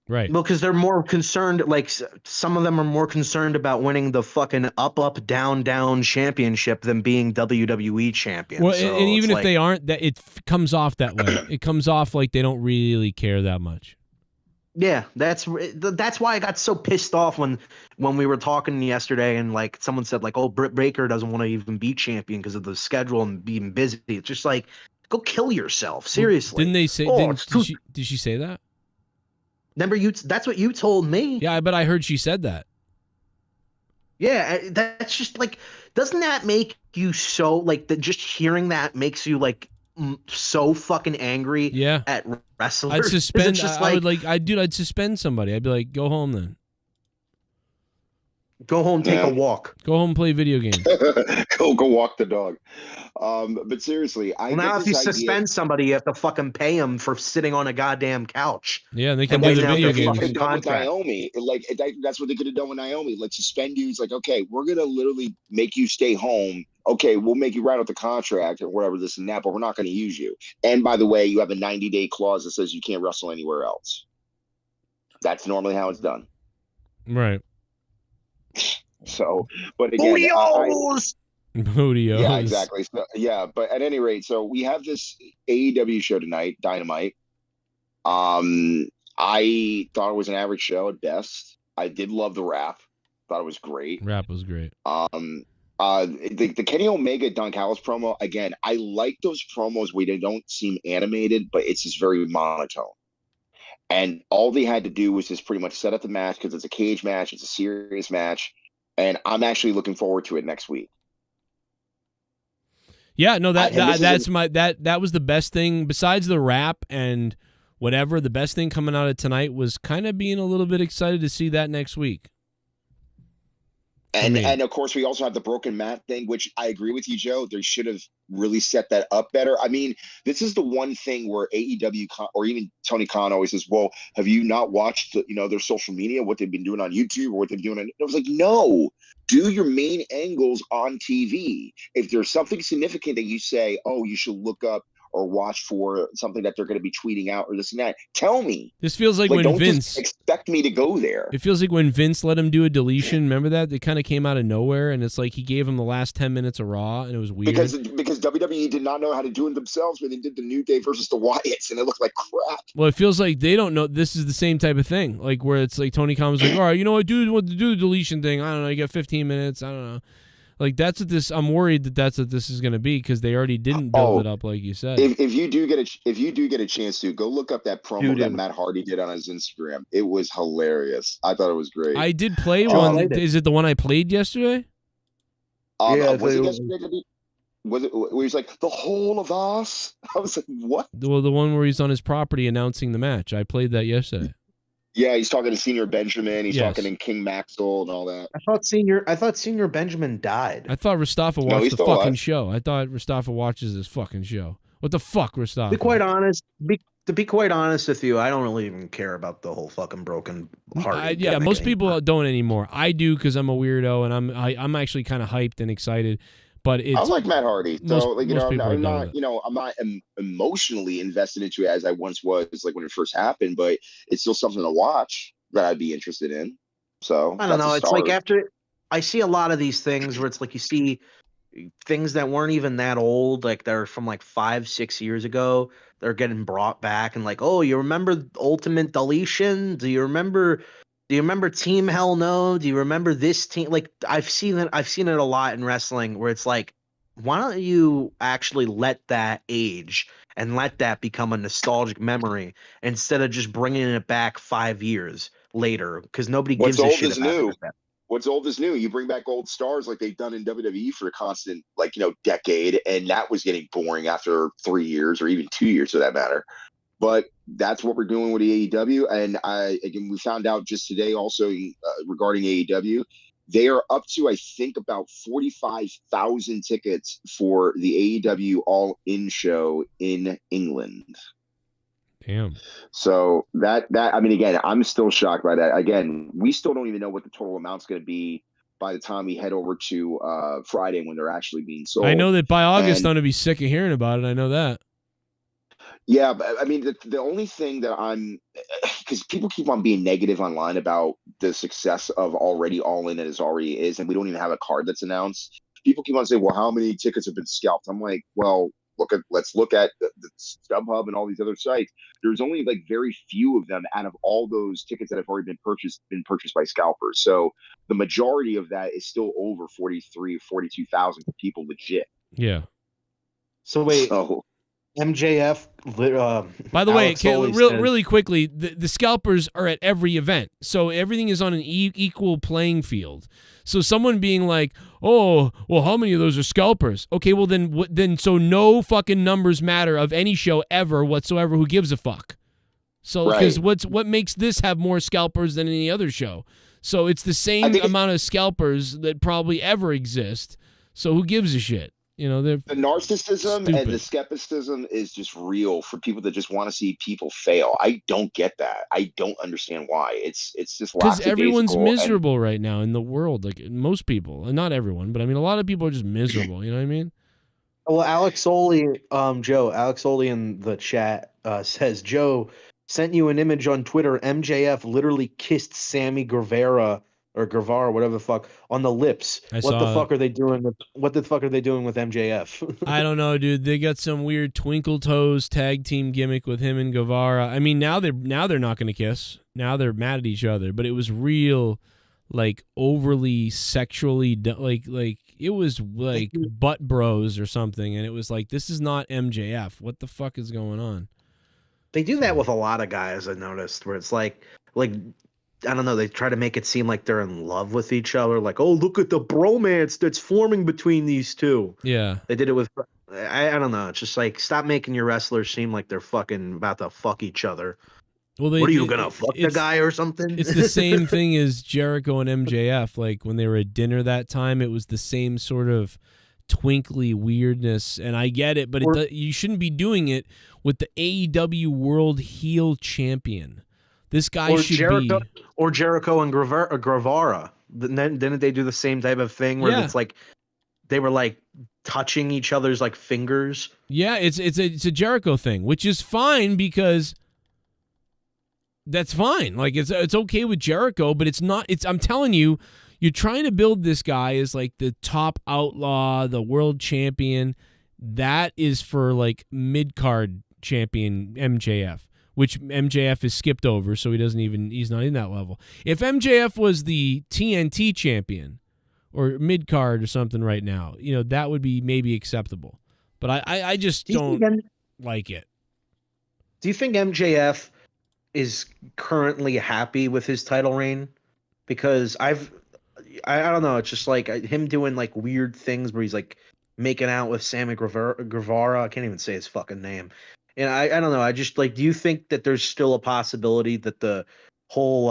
Right. Well, because they're more concerned, like, some of them are more concerned about winning the fucking up, down championship than being WWE champion. Well, so and even if they aren't, that it comes off that way. It comes off like they don't really care that much. Yeah, that's why I got so pissed off when we were talking yesterday, and like someone said like, "Oh, Britt Baker doesn't want to even be champion because of the schedule and being busy." It's just like, go kill yourself, seriously. Didn't they say? Did she say that? Remember, that's what you told me. Yeah, but I heard she said that. Yeah, that's just like, doesn't that make you so like that? Just hearing that makes you like so fucking angry. Yeah. At wrestlers. I'd suspend. I'd suspend somebody. I'd be like, go home then. Go home, take a walk. Go home, play video games. go walk the dog. But seriously, now if you suspend somebody, you have to fucking pay them for sitting on a goddamn couch. Yeah, they can do the video games. With Naomi, like that's what they could have done with Naomi. Like, suspend you. It's like, okay, we're gonna literally make you stay home. Okay, we'll make you write out the contract or whatever, this and that, but we're not going to use you. And by the way, you have a 90-day clause that says you can't wrestle anywhere else. That's normally how it's done. Right. So, but again, Booty-os! Yeah, exactly. So, yeah, but at any rate, so we have this AEW show tonight, Dynamite. I thought it was an average show at best. I did love the rap. Thought it was great. Rap was great. The Kenny Omega Don Callis promo, again, I like those promos where they don't seem animated, but it's just very monotone. And all they had to do was just pretty much set up the match because it's a cage match, it's a serious match, and I'm actually looking forward to it next week. Yeah, no, that was the best thing besides the rap and whatever. The best thing coming out of tonight was kind of being a little bit excited to see that next week. And of course, we also have the broken mat thing, which I agree with you, Joe. They should have really set that up better. I mean, this is the one thing where AEW or even Tony Khan always says, "Well, have you not watched their social media, what they've been doing on YouTube or what they've been doing?" I was like, no, do your main angles on TV. If there's something significant that you say, oh, you should look up or watch for something that they're going to be tweeting out or this and that, tell me. This feels like when don't Vince just expect me to go there. It feels like when Vince let him do a deletion. Remember that? It kind of came out of nowhere, and it's like he gave him the last 10 minutes of Raw, and it was weird. Because WWE did not know how to do it themselves when they did the New Day versus the Wyatts, and it looked like crap. Well, it feels like they don't know. This is the same type of thing, like where it's like Tony Khan was like, all right, I do the deletion thing. I don't know. You got 15 minutes. I don't know. Like that's what this. I'm worried that's what this is going to be because they already didn't build it up like you said. If you do get a chance to go look up that promo that Matt Hardy did on his Instagram, it was hilarious. I thought it was great. I did play one. Is it the one I played yesterday? Was it yesterday? Was it? Where he was like the whole of us? I was like, what? Well, the one where he's on his property announcing the match. I played that yesterday. Yeah, he's talking to Senior Benjamin. He's talking to King Maxwell and all that. I thought Senior Benjamin died. I thought Mustafa watched the fucking show. I thought Mustafa watches this fucking show. What the fuck, Mustafa? To be quite honest with you, I don't really even care about the whole fucking broken heart. Most people don't anymore. I do because I'm a weirdo and I'm actually kind of hyped and excited. But it's, I like Matt Hardy, so I'm not emotionally invested into it as I once was, like when it first happened. But it's still something to watch that I'd be interested in. So I don't know. It's like after I see a lot of these things where it's like you see things that weren't even that old, like they're from like 5-6 years ago. They're getting brought back and like, oh, you remember Ultimate Deletion? Do you remember Team Hell No? Do you remember this team? Like I've seen it a lot in wrestling where it's like, why don't you actually let that age and let that become a nostalgic memory instead of just bringing it back 5 years later? Because nobody gives a shit about that. What's old is new. You bring back old stars like they've done in WWE for a constant, decade, and that was getting boring after 3 years or even 2 years for that matter. But that's what we're doing with the AEW. And we found out just today also regarding AEW, they are up to, I think, about 45,000 tickets for the AEW All-In show in England. Damn. So again, I'm still shocked by that. Again, we still don't even know what the total amount's going to be by the time we head over to Friday when they're actually being sold. I know that by August I'm going to be sick of hearing about it. I know that. Yeah, but I mean, the only thing that because people keep on being negative online about the success of already All In as already is, and we don't even have a card that's announced. People keep on saying, well, how many tickets have been scalped? I'm like, well, let's look at the StubHub and all these other sites. There's only like very few of them out of all those tickets that have already been purchased by scalpers. So the majority of that is still over 43, 42,000 people legit. Yeah. So wait. MJF. By the way, really quickly, the scalpers are at every event, so everything is on an equal playing field. So someone being like, "Oh, well, how many of those are scalpers?" Okay, well then so no fucking numbers matter of any show ever whatsoever. Who gives a fuck? So because what makes this have more scalpers than any other show? So it's the same amount of scalpers that probably ever exist. So who gives a shit? The narcissism stupid. And the skepticism is just real for people that just want to see people fail. I don't get that. I don't understand why. It's just because everyone's miserable right now in the world. Like most people, and not everyone, but I mean a lot of people are just miserable. You know what I mean? Well, Alex Oli in the chat says Joe sent you an image on Twitter. MJF literally kissed Sammy Guevara or Guevara, whatever the fuck, on the lips. What the fuck are they doing with MJF? I don't know, dude. They got some weird twinkle toes tag team gimmick with him and Guevara. I mean, now they're not going to kiss. Now they're mad at each other. But it was real, like overly sexually, like it was like butt bros or something. And it was like, this is not MJF. What the fuck is going on? They do that with a lot of guys, I noticed, where it's like I don't know, they try to make it seem like they're in love with each other. Like, oh, look at the bromance that's forming between these two. Yeah. They did it with, I don't know. It's just like, stop making your wrestlers seem like they're fucking about to fuck each other. Well, what are you going to fuck the guy or something? It's the same thing as Jericho and MJF. Like when they were at dinner that time, it was the same sort of twinkly weirdness. And I get it, but you shouldn't be doing it with the AEW World Heel Champion. This guy should Jericho, be... Or Jericho and Guevara. Didn't they do the same type of thing where it's like they were like touching each other's like fingers? Yeah, it's a Jericho thing, which is fine because that's fine. Like it's okay with Jericho, but it's not. I'm telling you, you're trying to build this guy as like the top outlaw, the world champion. That is for like mid-card champion MJF. Which MJF is skipped over, so he's not in that level. If MJF was the TNT champion or mid-card or something right now, that would be maybe acceptable. But I just don't like it. Do you think MJF is currently happy with his title reign? Because I don't know, it's just like him doing like weird things where he's like making out with Sammy Guevara. I can't even say his fucking name. And I don't know. I just like. Do you think that there's still a possibility that the whole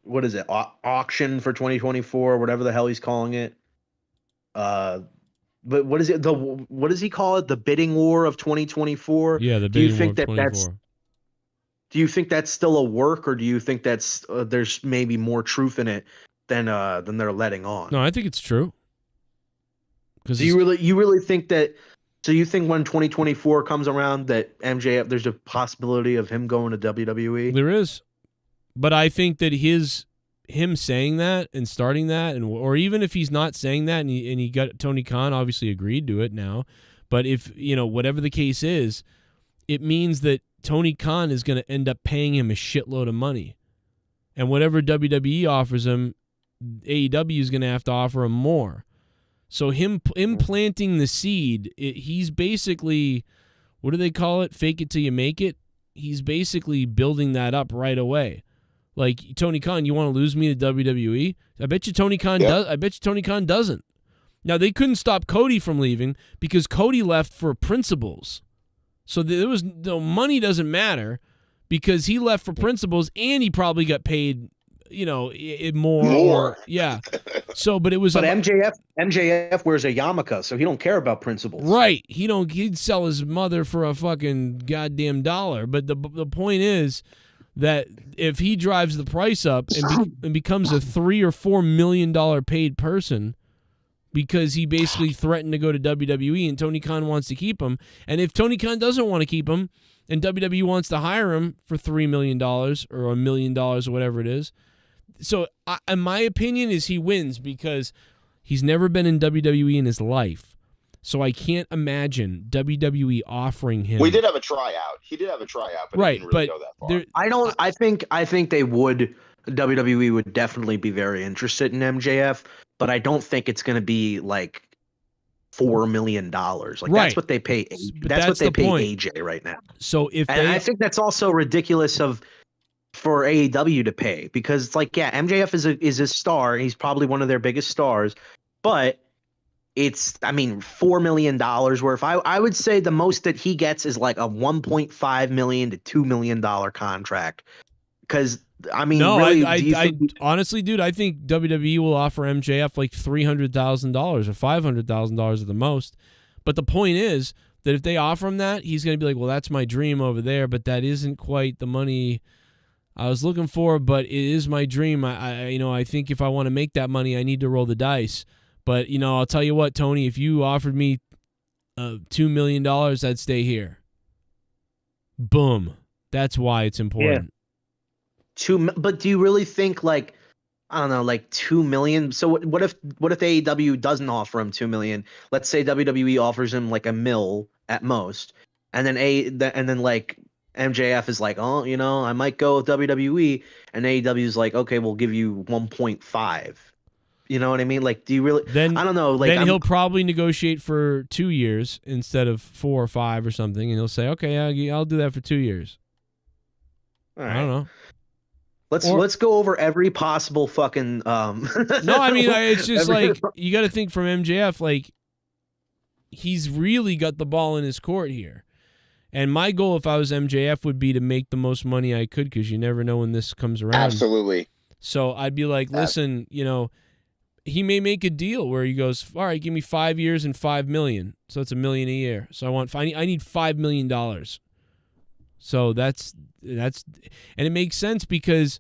what is it, auction for 2024, whatever the hell he's calling it? But what is it? What does he call it? The bidding war of 2024. Yeah, the bidding war of 2024. Do you think that's still a work, or do you think that's there's maybe more truth in it than they're letting on? No, I think it's true. Do you really think that? So you think when 2024 comes around that MJF, there's a possibility of him going to WWE? There is. But I think that him saying that and starting that, or even if he's not saying that and he got Tony Khan obviously agreed to it now, but if, whatever the case is, it means that Tony Khan is going to end up paying him a shitload of money. And whatever WWE offers him, AEW is going to have to offer him more. So him planting the seed, he's basically, what do they call it? Fake it till you make it. He's basically building that up right away. Like, Tony Khan, you want to lose me to WWE? I bet you Tony Khan does. I bet you Tony Khan doesn't. Now, they couldn't stop Cody from leaving because Cody left for principles. So the money doesn't matter because he left for principles and he probably got paid more. Yeah. So, but it was. But MJF wears a yarmulke, so he don't care about principles. Right. He'd sell his mother for a fucking goddamn dollar. But the point is that if he drives the price up and becomes a $3 or $4 million paid person because he basically threatened to go to WWE and Tony Khan wants to keep him, and if Tony Khan doesn't want to keep him and WWE wants to hire him for $3 million or $1 million or whatever it is. So, in my opinion, is he wins because he's never been in WWE in his life. So I can't imagine WWE offering him. We did have a tryout. He did have a tryout, but right, it didn't really go that far. I think they would. WWE would definitely be very interested in MJF, but I don't think it's going to be like $4 million. Like that's what they pay. That's what they pay AJ right now. So I think that's also ridiculous for AEW to pay because it's like, MJF is a star. He's probably one of their biggest stars, but it's, $4 million worth. I would say the most that he gets is like a $1.5 million to $2 million contract. Because honestly, dude, I think WWE will offer MJF like $300,000 or $500,000 at the most. But the point is that if they offer him that, he's going to be like, well, that's my dream over there, but that isn't quite the money I was looking for, but it is my dream. I think if I want to make that money, I need to roll the dice. But, I'll tell you what, Tony, if you offered me $2 million, I'd stay here. Boom. That's why it's important. But do you really think like I don't know, like 2 million? So what if AEW doesn't offer him 2 million? Let's say WWE offers him like $1 million at most, and then like MJF is like, oh, I might go with WWE, and AEW is like, okay, we'll give you 1.5. You know what I mean? Like, do you really? Then I don't know. Like, he'll probably negotiate for 2 years instead of 4 or 5 or something, and he'll say, okay, I'll do that for 2 years. All I don't know. Let's go over every possible fucking. No, I mean it's just like you got to think from MJF. Like he's really got the ball in his court here, and my goal if I was MJF would be to make the most money I could because you never know when this comes around. Absolutely. So I'd be like, listen, he may make a deal where he goes, all right, give me 5 years and $5 million, so it's $1 million a year. So I need $5 million. So that's and it makes sense because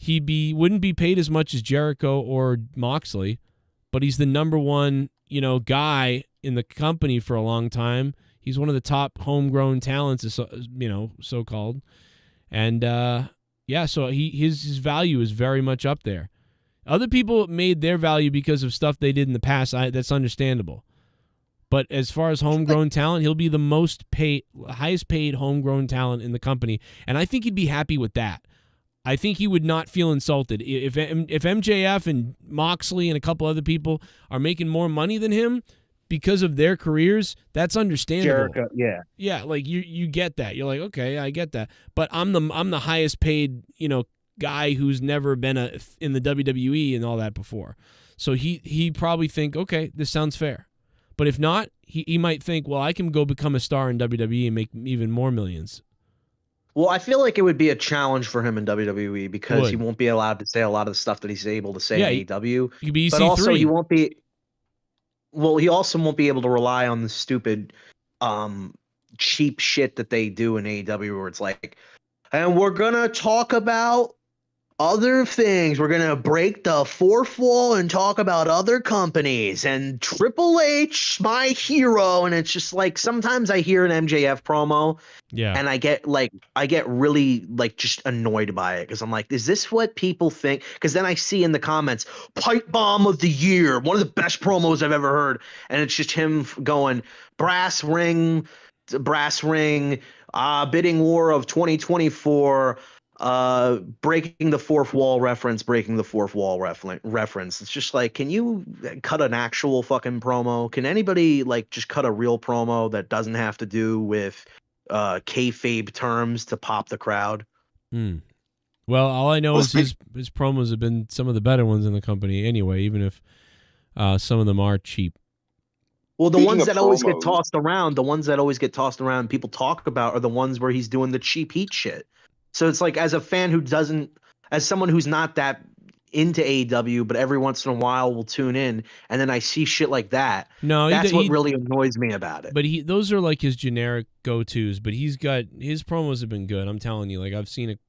wouldn't be paid as much as Jericho or Moxley, but he's the number one, guy in the company for a long time. He's one of the top homegrown talents, so-called. And so his value is very much up there. Other people made their value because of stuff they did in the past. That's understandable. But as far as homegrown talent, he'll be the highest paid homegrown talent in the company. And I think he'd be happy with that. I think he would not feel insulted. If MJF and Moxley and a couple other people are making more money than him because of their careers, that's understandable. Jericho, yeah. Yeah, like you get that. You're like, okay, I get that. But I'm the highest paid, guy who's never been in the WWE and all that before. So he probably think, okay, this sounds fair. But if not, he might think, well, I can go become a star in WWE and make even more millions. Well, I feel like it would be a challenge for him in WWE because he won't be allowed to say a lot of the stuff that he's able to say in AEW. He could be EC3. But also he won't be. Well, he also won't be able to rely on the stupid, cheap shit that they do in AEW, where it's like, and we're gonna talk about other things. We're going to break the fourth wall and talk about other companies and Triple H, my hero. And it's just like, sometimes I hear an MJF promo and I get really like just annoyed by it. Cause I'm like, is this what people think? Cause then I see in the comments, pipe bomb of the year, one of the best promos I've ever heard. And it's just him going brass ring, bidding war of 2024, breaking the fourth wall reference. It's just like, can you cut an actual fucking promo? Can anybody like just cut a real promo that doesn't have to do with kayfabe terms to pop the crowd? Well, all I know is his promos have been some of the better ones in the company anyway, even if some of them are cheap. Well, the ones that always get tossed around, people talk about, are the ones where he's doing the cheap heat shit. So it's like, as a fan as someone who's not that into AEW, but every once in a while will tune in, and then I see shit like that. No, that's what really annoys me about it. But those are like his generic go-tos. But his promos have been good. I'm telling you, like I've seen it,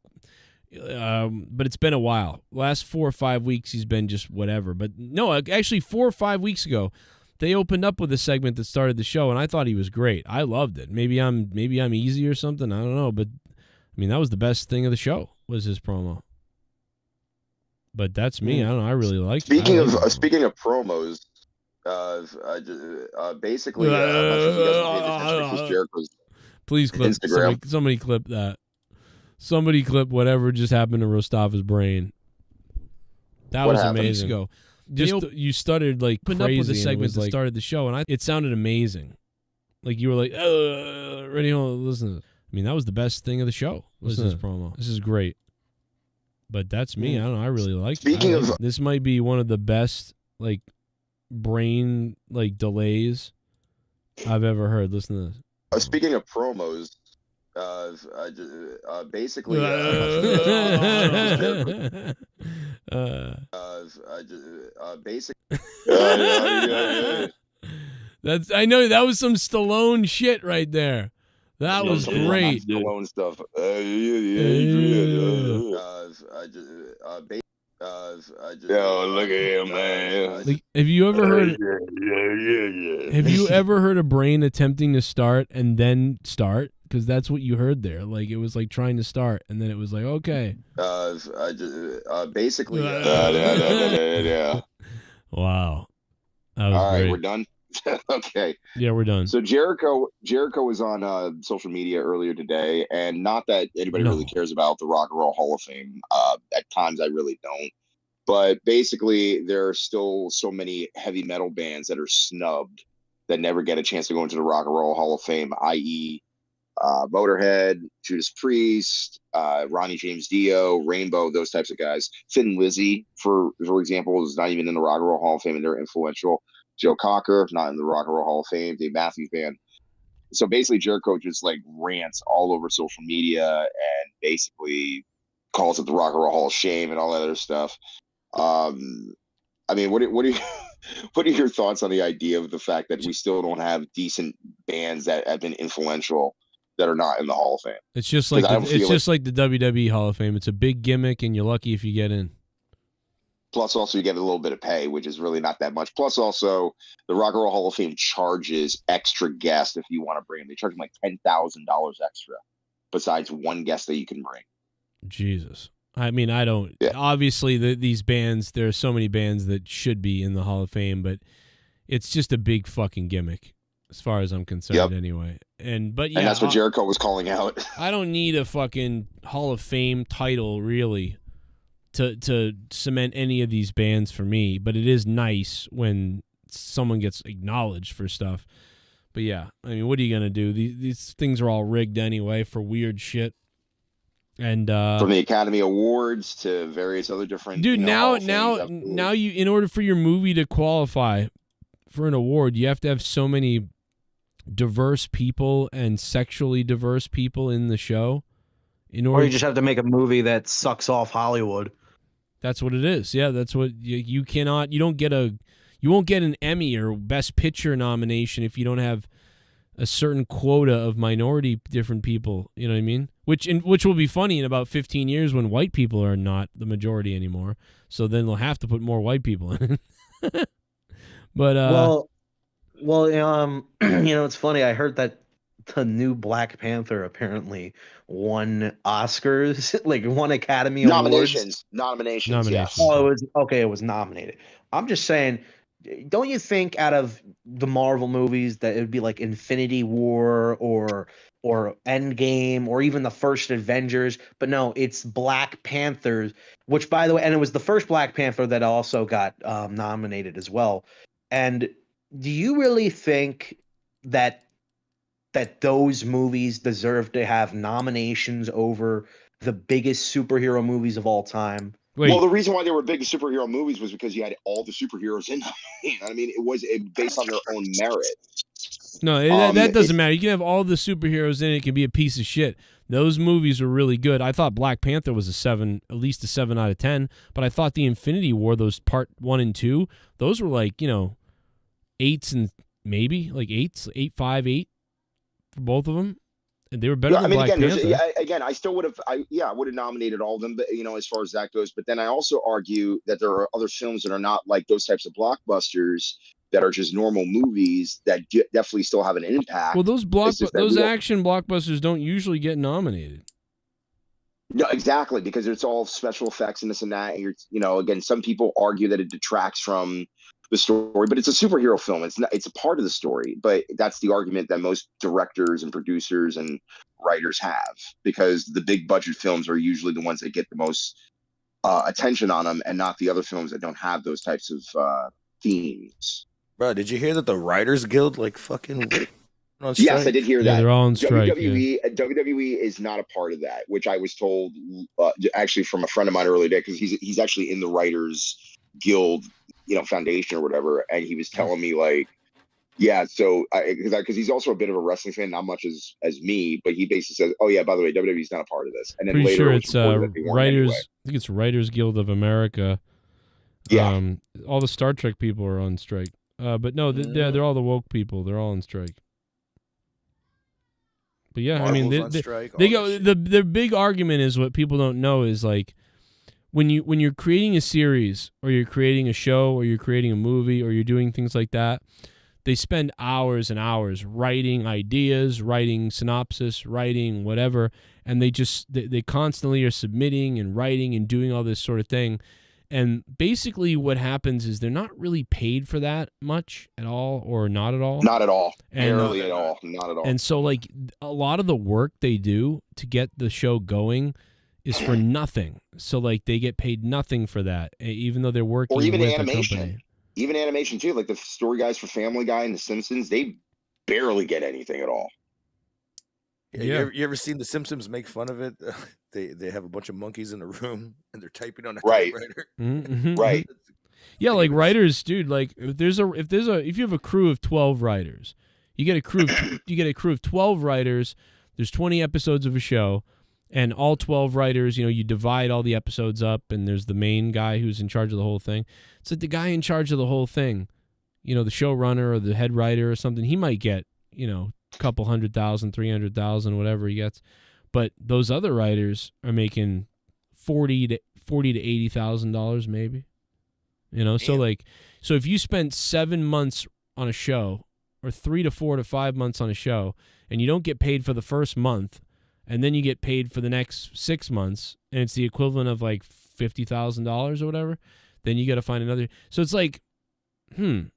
but it's been a while. Last 4 or 5 weeks, he's been just whatever. But no, actually 4 or 5 weeks ago, they opened up with a segment that started the show, and I thought he was great. I loved it. Maybe I'm easy or something. I don't know, but. I mean, that was the best thing of the show, was his promo. But that's me. I don't know. I really like it. Speaking of promos, basically, I'm not sure if you guys paid attention to Chris Jericho's Please clip Instagram. Somebody clip that. Somebody clip whatever just happened to Rostava's brain. That was amazing. You stuttered like crazy. Up with the segment that started the show, and it sounded amazing. Like you were like, ready? Listen to this. I mean, that was the best thing of the show. Was this promo? This is great. But that's me. I don't know. I really like it. This might be one of the best like brain like delays I've ever heard. Listen to this. Speaking of promos, basically, that's I know that was some Stallone shit right there. That was great. Stallone stuff. Yo, look at him, man. Like, have you ever heard? Have you ever heard a brain attempting to start and then start? Because that's what you heard there. Like, it was like trying to start, and then it was like, okay. Basically, yeah. Wow. That was All right, great. we're done. Okay. Yeah, we're done. So Jericho was on social media earlier today, and not that anybody really cares about the Rock and Roll Hall of Fame. At times, I really don't. But basically, there are still so many heavy metal bands that are snubbed that never get a chance to go into the Rock and Roll Hall of Fame, i.e., Motorhead, Judas Priest, Ronnie James Dio, Rainbow, those types of guys. Thin Lizzy, for example, is not even in the Rock and Roll Hall of Fame, and they're influential. Joe Cocker, not in the Rock and Roll Hall of Fame. Dave Matthews Band. So basically, Jericho just like rants all over social media and basically calls it the Rock and Roll Hall of Shame and all that other stuff. I mean, what are your thoughts on the idea of the fact that we still don't have decent bands that have been influential that are not in the Hall of Fame? It's just like like the WWE Hall of Fame. It's a big gimmick, and you're lucky if you get in. Plus, also, you get a little bit of pay, which is really not that much. Plus, also, the Rock and Roll Hall of Fame charges extra guests if you want to bring them. They charge them like $10,000 extra, besides one guest that you can bring. Jesus. I mean, I don't. Yeah. Obviously, these bands, there are so many bands that should be in the Hall of Fame, but it's just a big fucking gimmick, as far as I'm concerned, anyway. But yeah, and that's what Jericho was calling out. I don't need a fucking Hall of Fame title, really, to cement any of these bands for me. But it is nice when someone gets acknowledged for stuff. But yeah, I mean, what are you gonna do? These things are all rigged anyway for weird shit. And from the Academy Awards to various other different now you, in order for your movie to qualify for an award, you have to have so many diverse people and sexually diverse people in the show. Or you just have to make a movie that sucks off Hollywood. That's what it is. Yeah, that's what you cannot. You won't get an Emmy or Best Picture nomination if you don't have a certain quota of minority different people. You know what I mean? Which will be funny in about 15 years when white people are not the majority anymore. So then they'll have to put more white people in. But it's funny. I heard that the new Black Panther apparently won Oscars, like won Academy Nominations. Yes. Oh, it was okay. It was nominated. I'm just saying, don't you think out of the Marvel movies that it would be like Infinity War or Endgame or even the first Avengers? But no, it's Black Panther, which, by the way, and it was the first Black Panther that also got nominated as well. And do you really think that those movies deserve to have nominations over the biggest superhero movies of all time? Wait. Well, the reason why they were big superhero movies was because you had all the superheroes in them. I mean, it was based on their own merit. No, that doesn't matter. You can have all the superheroes in it. It can be a piece of shit. Those movies were really good. I thought Black Panther was at least a 7 out of 10. But I thought the Infinity War, those part 1 and 2, those were like, 8s and maybe like 8s, 8, 5, 8 for both of them. And they were better than Black Panther. Again, I still would have, I would have nominated all of them, but, as far as that goes. But then I also argue that there are other films that are not like those types of blockbusters that are just normal movies that definitely still have an impact. Well, those action blockbusters don't usually get nominated. No, exactly, because it's all special effects and this and that. And again, some people argue that it detracts from the story, but it's a superhero film. It's a part of the story, but that's the argument that most directors and producers and writers have, because the big budget films are usually the ones that get the most attention on them, and not the other films that don't have those types of themes. Bro, did you hear that the Writers Guild fucking on strike? Yes, I did hear that. They're all on strike. WWE is not a part of that, which I was told actually from a friend of mine earlier today, because he's actually in the Writers Guild foundation or whatever, and he was telling me so because he's also a bit of a wrestling fan, not much as me, but he basically says, oh yeah, by the way, WWE's not a part of this. And then pretty later sure it's Writers. anyway. I think it's Writers Guild of America. Yeah, all the Star Trek people are on strike, but no, they're all the woke people. They're all on strike. But yeah, Marvel's I mean, they go. The big argument is, what people don't know is like, when you're creating a series, or you're creating a show, or you're creating a movie, or you're doing things like that, they spend hours and hours writing ideas, writing synopsis, writing whatever, and they constantly are submitting and writing and doing all this sort of thing. And basically what happens is they're not really paid for that much at all, or not at all. Not at all. And, Barely at all. Not at all. And so, like, a lot of the work they do to get the show going is for nothing. So, like, they get paid nothing for that, even though they're working Or even with animation. a company. Even animation, too. Like the story guys for Family Guy and The Simpsons, they barely get anything at all. Yeah. You ever seen The Simpsons make fun of it? They have a bunch of monkeys in the room and they're typing on a Right. typewriter. Mm-hmm. Right. Yeah, like writers, dude. Like if you have a crew of 12 writers, you get a crew of 12 writers. There's 20 episodes of a show, and all 12 writers, you divide all the episodes up, and there's the main guy who's in charge of the whole thing. So the guy in charge of the whole thing, the showrunner or the head writer or something, he might get a couple $100,000, $300,000, whatever he gets. But those other writers are making $40,000 to $80,000 maybe. So if you spent 7 months on a show, or 3 to 4 to 5 months on a show, and you don't get paid for the first month, and then you get paid for the next 6 months, and it's the equivalent of like $50,000 or whatever, then you got to find another. So it's like, and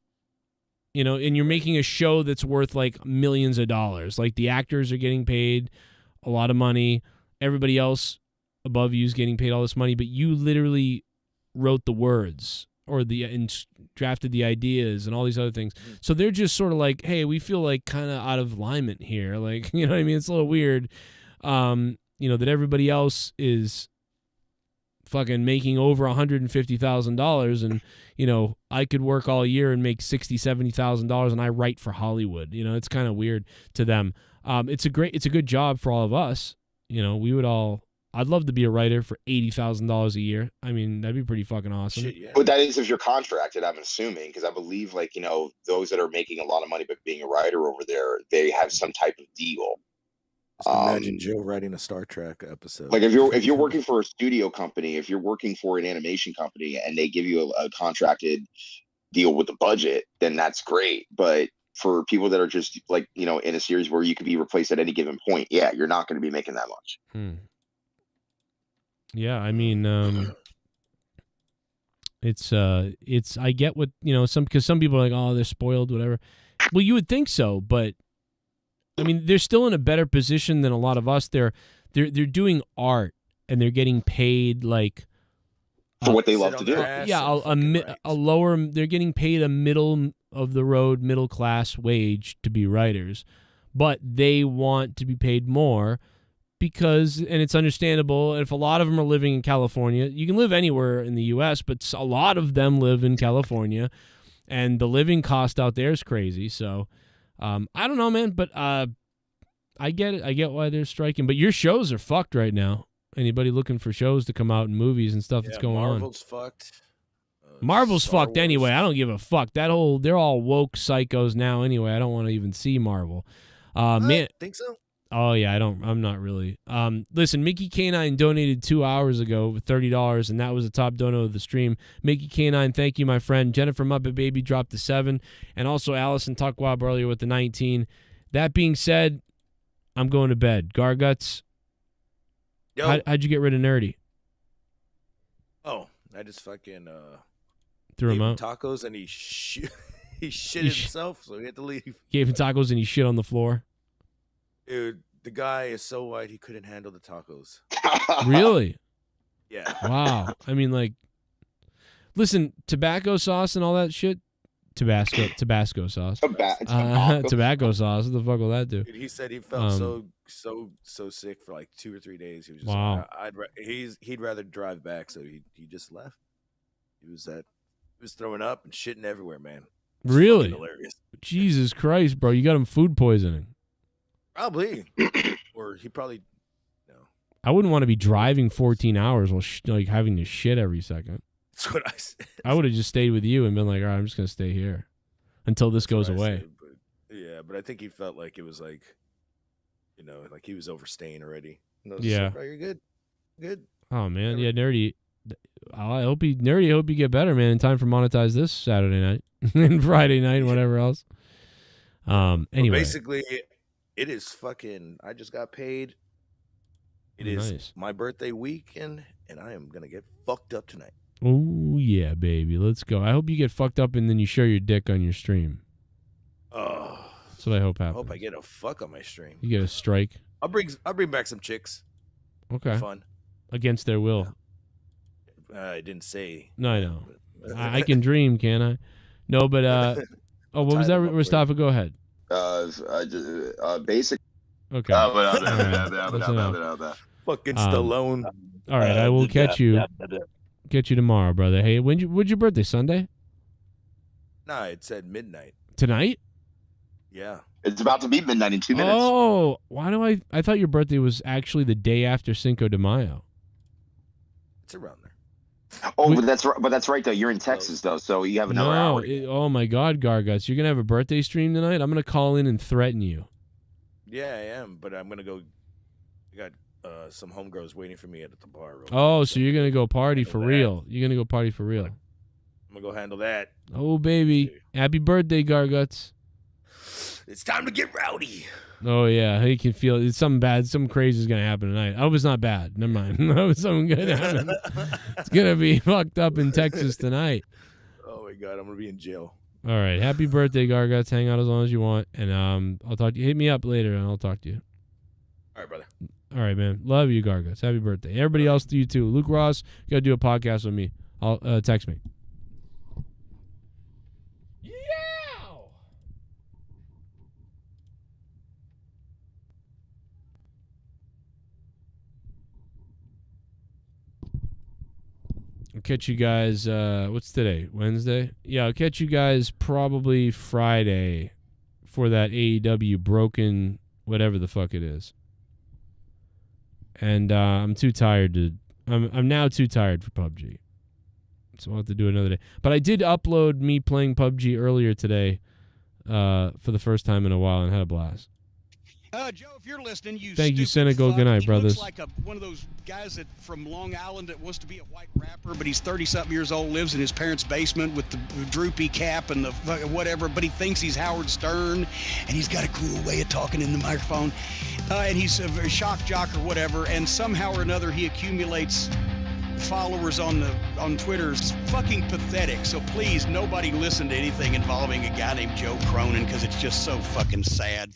you're making a show that's worth like millions of dollars. Like the actors are getting paid a lot of money. Everybody else above you is getting paid all this money, but you literally wrote the words and drafted the ideas and all these other things. So they're just sort of like, hey, we feel like kind of out of alignment here. Like, you know what I mean? It's a little weird, that everybody else is fucking making over $150,000, and I could work all year and make $60,000-$70,000, and I write for Hollywood. It's kind of weird to them. It's a good job for all of us. I'd love to be a writer for $80,000 a year. I mean, that'd be pretty fucking awesome. Shit, yeah. But that is if you're contracted, I'm assuming, because I believe those that are making a lot of money but being a writer over there, they have some type of deal. Just imagine Joe writing a Star Trek episode. Like if you're working for a studio company, if you're working for an animation company and they give you a contracted deal with the budget, then that's great. But for people that are just in a series where you could be replaced at any given point, yeah, you're not going to be making that much. Yeah, I mean, it's I get what because some people are like, oh, they're spoiled, whatever. Well, you would think so, but I mean, they're still in a better position than a lot of us. They're doing art and they're getting paid like for what they love to do. They're getting paid a middle of the road, middle class wage to be writers, but they want to be paid more. And it's understandable. And if a lot of them are living in California, you can live anywhere in the U.S., but a lot of them live in California, and the living cost out there is crazy. So I don't know, man, but I get it. I get why they're striking. But your shows are fucked right now. Anybody looking for shows to come out and movies and stuff that's going Marvel's on. Fucked. Marvel's Star fucked Wars. anyway. I don't give a fuck. They're all woke psychos now anyway. I don't want to even see Marvel. Man, think so? Oh yeah, I'm not really. Listen, Mickey K9 donated 2 hours ago with $30, and that was the top dono of the stream. Mickey K9, thank you, my friend. Jennifer Muppet Baby dropped the 7, and also Allison Tuckwab earlier with the 19. That being said, I'm going to bed. Garguts, how'd you get rid of Nerdy? Oh, I just fucking threw him gave out. Tacos, and he shit himself, so he had to leave. Gave him tacos and he shit on the floor. Dude, the guy is so white he couldn't handle the tacos. Really? Yeah. Wow. I mean, like, listen, tobacco sauce and all that shit. Tabasco sauce. Tobacco sauce. What the fuck will that do? Dude, he said he felt so sick for like 2 or 3 days. He was just wow. He'd rather drive back, so he just left. He was throwing up and shitting everywhere, man. Really? Hilarious. Jesus Christ, bro! You got him food poisoning. Probably, or he probably. No. I wouldn't want to be driving 14 hours while having to shit every second. That's what I said. I would have just stayed with you and been like, all right, I'm just gonna stay here until this goes away. But I think he felt like it was like, like he was overstaying already. Yeah. Like, you're good. Good. Oh man, yeah, Nerdy. I hope you get better, man, in time for monetize this Saturday night and Friday night and whatever else. Anyway, basically, it is fucking. I just got paid. It is my birthday weekend, and I am gonna get fucked up tonight. Oh yeah, baby, let's go. I hope you get fucked up and then you show your dick on your stream. Oh, that's what I hope I happens. hope I get a fuck on my stream. You get a strike. I'll bring back some chicks. Okay. Fun. Against their will. I didn't say. No, I know. I can dream, can I? No, but oh, what was that, Mustafa? Go ahead. Basic. Okay. Fucking Stallone. All right, I will catch you tomorrow, brother. Hey, when's your birthday? Sunday? Nah, it said midnight. Tonight? Yeah. It's about to be midnight in 2 minutes. Oh, why do I thought your birthday was actually the day after Cinco de Mayo. It's around there. Oh, but that's right though. You're in Texas though, so you have another hour. Oh my God, Garguts, you're gonna have a birthday stream tonight? I'm gonna call in and threaten you. Yeah, I am, but I'm gonna go. I got some homegirls waiting for me at the bar. Oh, so you're gonna go party for real? You're gonna go party for real? I'm gonna go handle that. Oh baby, happy birthday, Garguts. It's time to get rowdy. Oh yeah, he can feel it's something bad, something crazy is gonna happen tonight. I hope it's not bad. Never mind. I hope something good happen. It's gonna be fucked up in Texas tonight. Oh my God, I'm gonna be in jail. All right, happy birthday, Garguts. Hang out as long as you want, and I'll talk to you. Hit me up later, and I'll talk to you. All right, brother. All right, man. Love you, Garguts. Happy birthday. Everybody else to you too. Luke Ross, you gotta do a podcast with me. I'll text me. I'll catch you guys, what's today? Wednesday? Yeah, I'll catch you guys probably Friday for that AEW broken whatever the fuck it is. And I'm too tired to... I'm now too tired for PUBG. So I'll have to do another day. But I did upload me playing PUBG earlier today for the first time in a while and had a blast. Joe, if you're listening, Thank you, Cynical. Good night, brothers. He looks like one of those guys from Long Island that wants to be a white rapper, but he's 30-something years old, lives in his parents' basement with the droopy cap and the whatever, but he thinks he's Howard Stern, and he's got a cool way of talking in the microphone, and he's a shock jock or whatever, and somehow or another he accumulates followers on Twitter. It's fucking pathetic. So please, nobody listen to anything involving a guy named Joe Cronin because it's just so fucking sad.